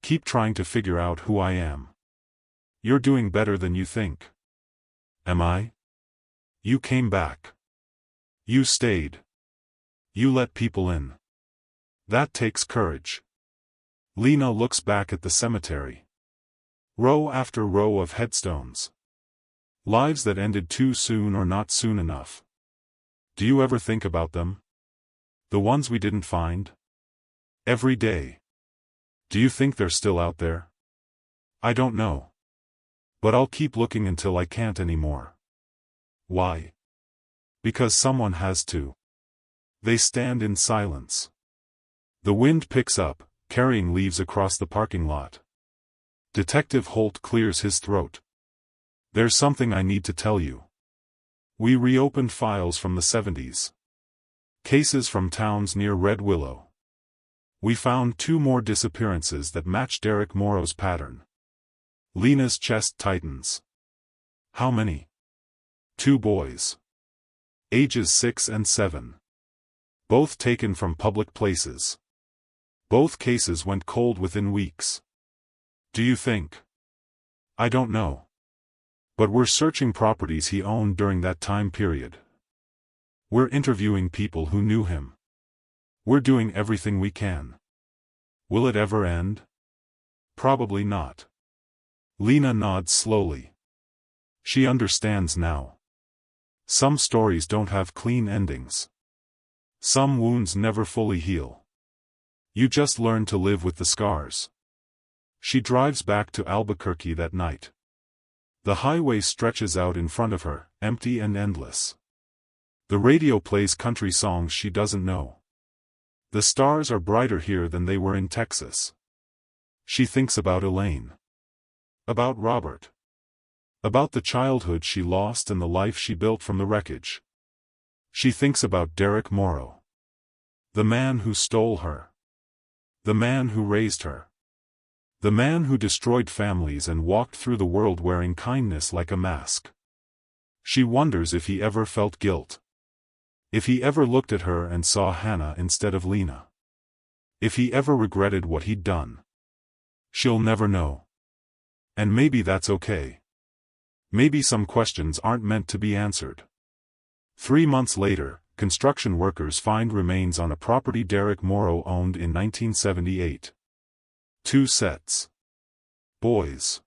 Keep trying to figure out who I am. You're doing better than you think." "Am I?" "You came back. You stayed. You let people in. That takes courage." Lena looks back at the cemetery. Row after row of headstones. Lives that ended too soon or not soon enough. Do you ever think about them? The ones we didn't find? Every day. Do you think they're still out there? I don't know. But I'll keep looking until I can't anymore. Why? Because someone has to. They stand in silence. The wind picks up, carrying leaves across the parking lot. Detective Holt clears his throat. There's something I need to tell you. We reopened files from the 70s. Cases from towns near Red Willow. We found 2 more disappearances that match Derek Morrow's pattern. Lena's chest tightens. How many? 2 boys. Ages 6 and 7. Both taken from public places. Both cases went cold within weeks. Do you think? I don't know. But we're searching properties he owned during that time period. We're interviewing people who knew him. We're doing everything we can. Will it ever end? Probably not. Lena nods slowly. She understands now. Some stories don't have clean endings. Some wounds never fully heal. You just learn to live with the scars. She drives back to Albuquerque that night. The highway stretches out in front of her, empty and endless. The radio plays country songs she doesn't know. The stars are brighter here than they were in Texas. She thinks about Elaine. About Robert. About the childhood she lost and the life she built from the wreckage. She thinks about Derek Morrow. The man who stole her. The man who raised her. The man who destroyed families and walked through the world wearing kindness like a mask. She wonders if he ever felt guilt. If he ever looked at her and saw Hannah instead of Lena. If he ever regretted what he'd done. She'll never know. And maybe that's okay. Maybe some questions aren't meant to be answered. 3 months later, construction workers find remains on a property Derek Morrow owned in 1978. 2 sets. Boys.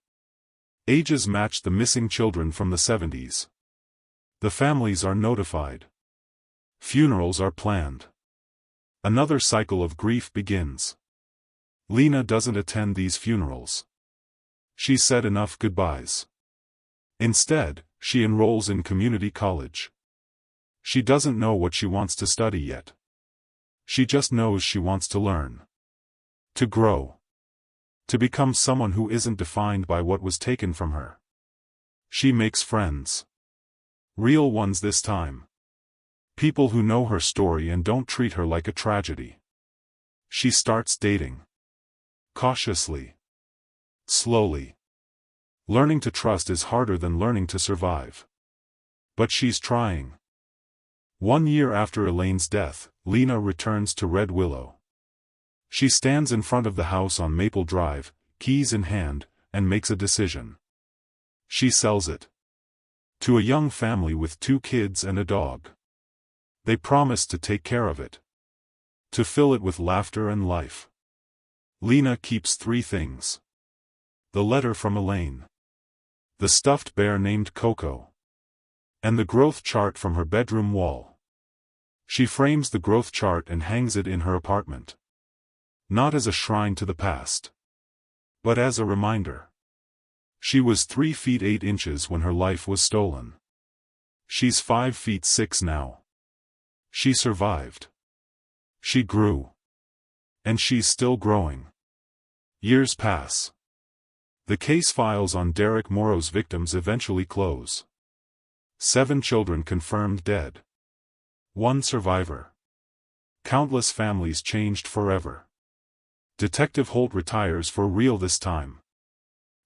Ages match the missing children from the 70s. The families are notified. Funerals are planned. Another cycle of grief begins. Lena doesn't attend these funerals. She's said enough goodbyes. Instead, she enrolls in community college. She doesn't know what she wants to study yet. She just knows she wants to learn. To grow. To become someone who isn't defined by what was taken from her. She makes friends. Real ones this time. People who know her story and don't treat her like a tragedy. She starts dating. Cautiously. Slowly. Learning to trust is harder than learning to survive. But she's trying. 1 year after Elaine's death, Lena returns to Red Willow. She stands in front of the house on Maple Drive, keys in hand, and makes a decision. She sells it. To a young family with 2 kids and a dog. They promise to take care of it. To fill it with laughter and life. Lena keeps 3 things. The letter from Elaine. The stuffed bear named Coco. And the growth chart from her bedroom wall. She frames the growth chart and hangs it in her apartment. Not as a shrine to the past. But as a reminder. She was 3 feet 8 inches when her life was stolen. She's 5 feet 6 now. She survived. She grew. And she's still growing. Years pass. The case files on Derek Morrow's victims eventually close. 7 children confirmed dead. 1 survivor. Countless families changed forever. Detective Holt retires for real this time.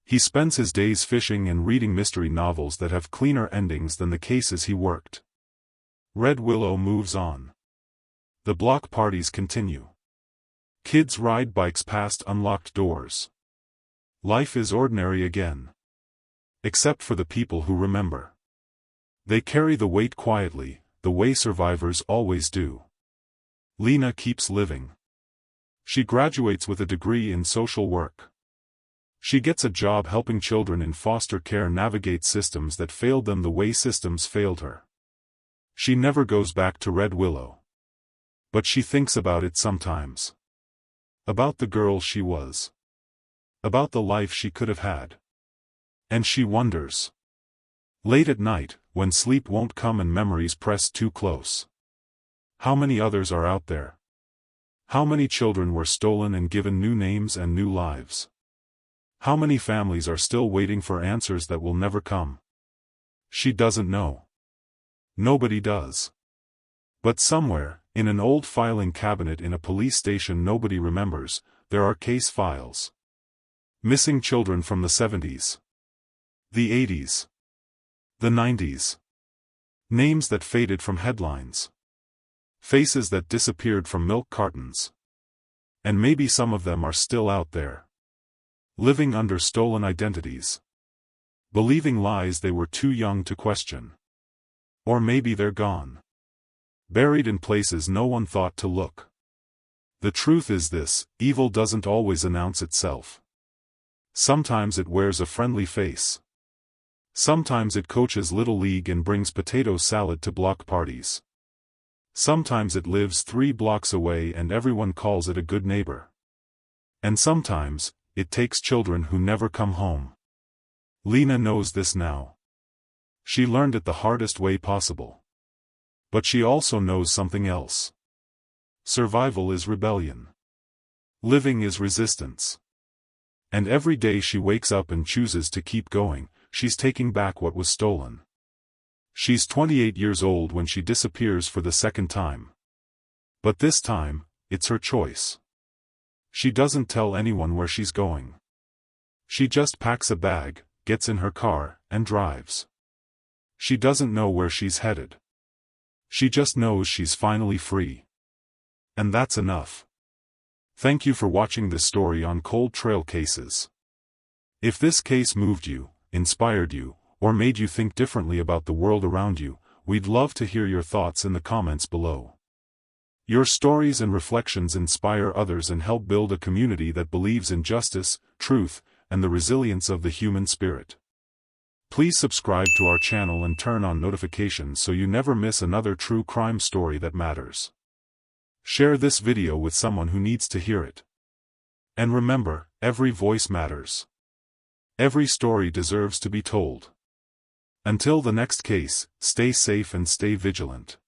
He spends his days fishing and reading mystery novels that have cleaner endings than the cases he worked. Red Willow moves on. The block parties continue. Kids ride bikes past unlocked doors. Life is ordinary again. Except for the people who remember. They carry the weight quietly, the way survivors always do. Lena keeps living. She graduates with a degree in social work. She gets a job helping children in foster care navigate systems that failed them the way systems failed her. She never goes back to Red Willow. But she thinks about it sometimes. About the girl she was. About the life she could have had. And she wonders. Late at night, when sleep won't come and memories press too close. How many others are out there? How many children were stolen and given new names and new lives? How many families are still waiting for answers that will never come? She doesn't know. Nobody does. But somewhere, in an old filing cabinet in a police station nobody remembers, there are case files. Missing children from the 70s. The 80s. The 90s. Names that faded from headlines. Faces that disappeared from milk cartons. And maybe some of them are still out there. Living under stolen identities. Believing lies they were too young to question. Or maybe they're gone. Buried in places no one thought to look. The truth is this: evil doesn't always announce itself. Sometimes it wears a friendly face. Sometimes it coaches Little League and brings potato salad to block parties. Sometimes it lives 3 blocks away and everyone calls it a good neighbor. And sometimes, it takes children who never come home. Lena knows this now. She learned it the hardest way possible. But she also knows something else. Survival is rebellion. Living is resistance. And every day she wakes up and chooses to keep going, she's taking back what was stolen. She's 28 years old when she disappears for the second time. But this time, it's her choice. She doesn't tell anyone where she's going. She just packs a bag, gets in her car, and drives. She doesn't know where she's headed. She just knows she's finally free. And that's enough. Thank you for watching this story on Cold Trail Cases. If this case moved you, inspired you, or made you think differently about the world around you, we'd love to hear your thoughts in the comments below. Your stories and reflections inspire others and help build a community that believes in justice, truth, and the resilience of the human spirit. Please subscribe to our channel and turn on notifications so you never miss another true crime story that matters. Share this video with someone who needs to hear it. And remember, every voice matters. Every story deserves to be told. Until the next case, stay safe and stay vigilant.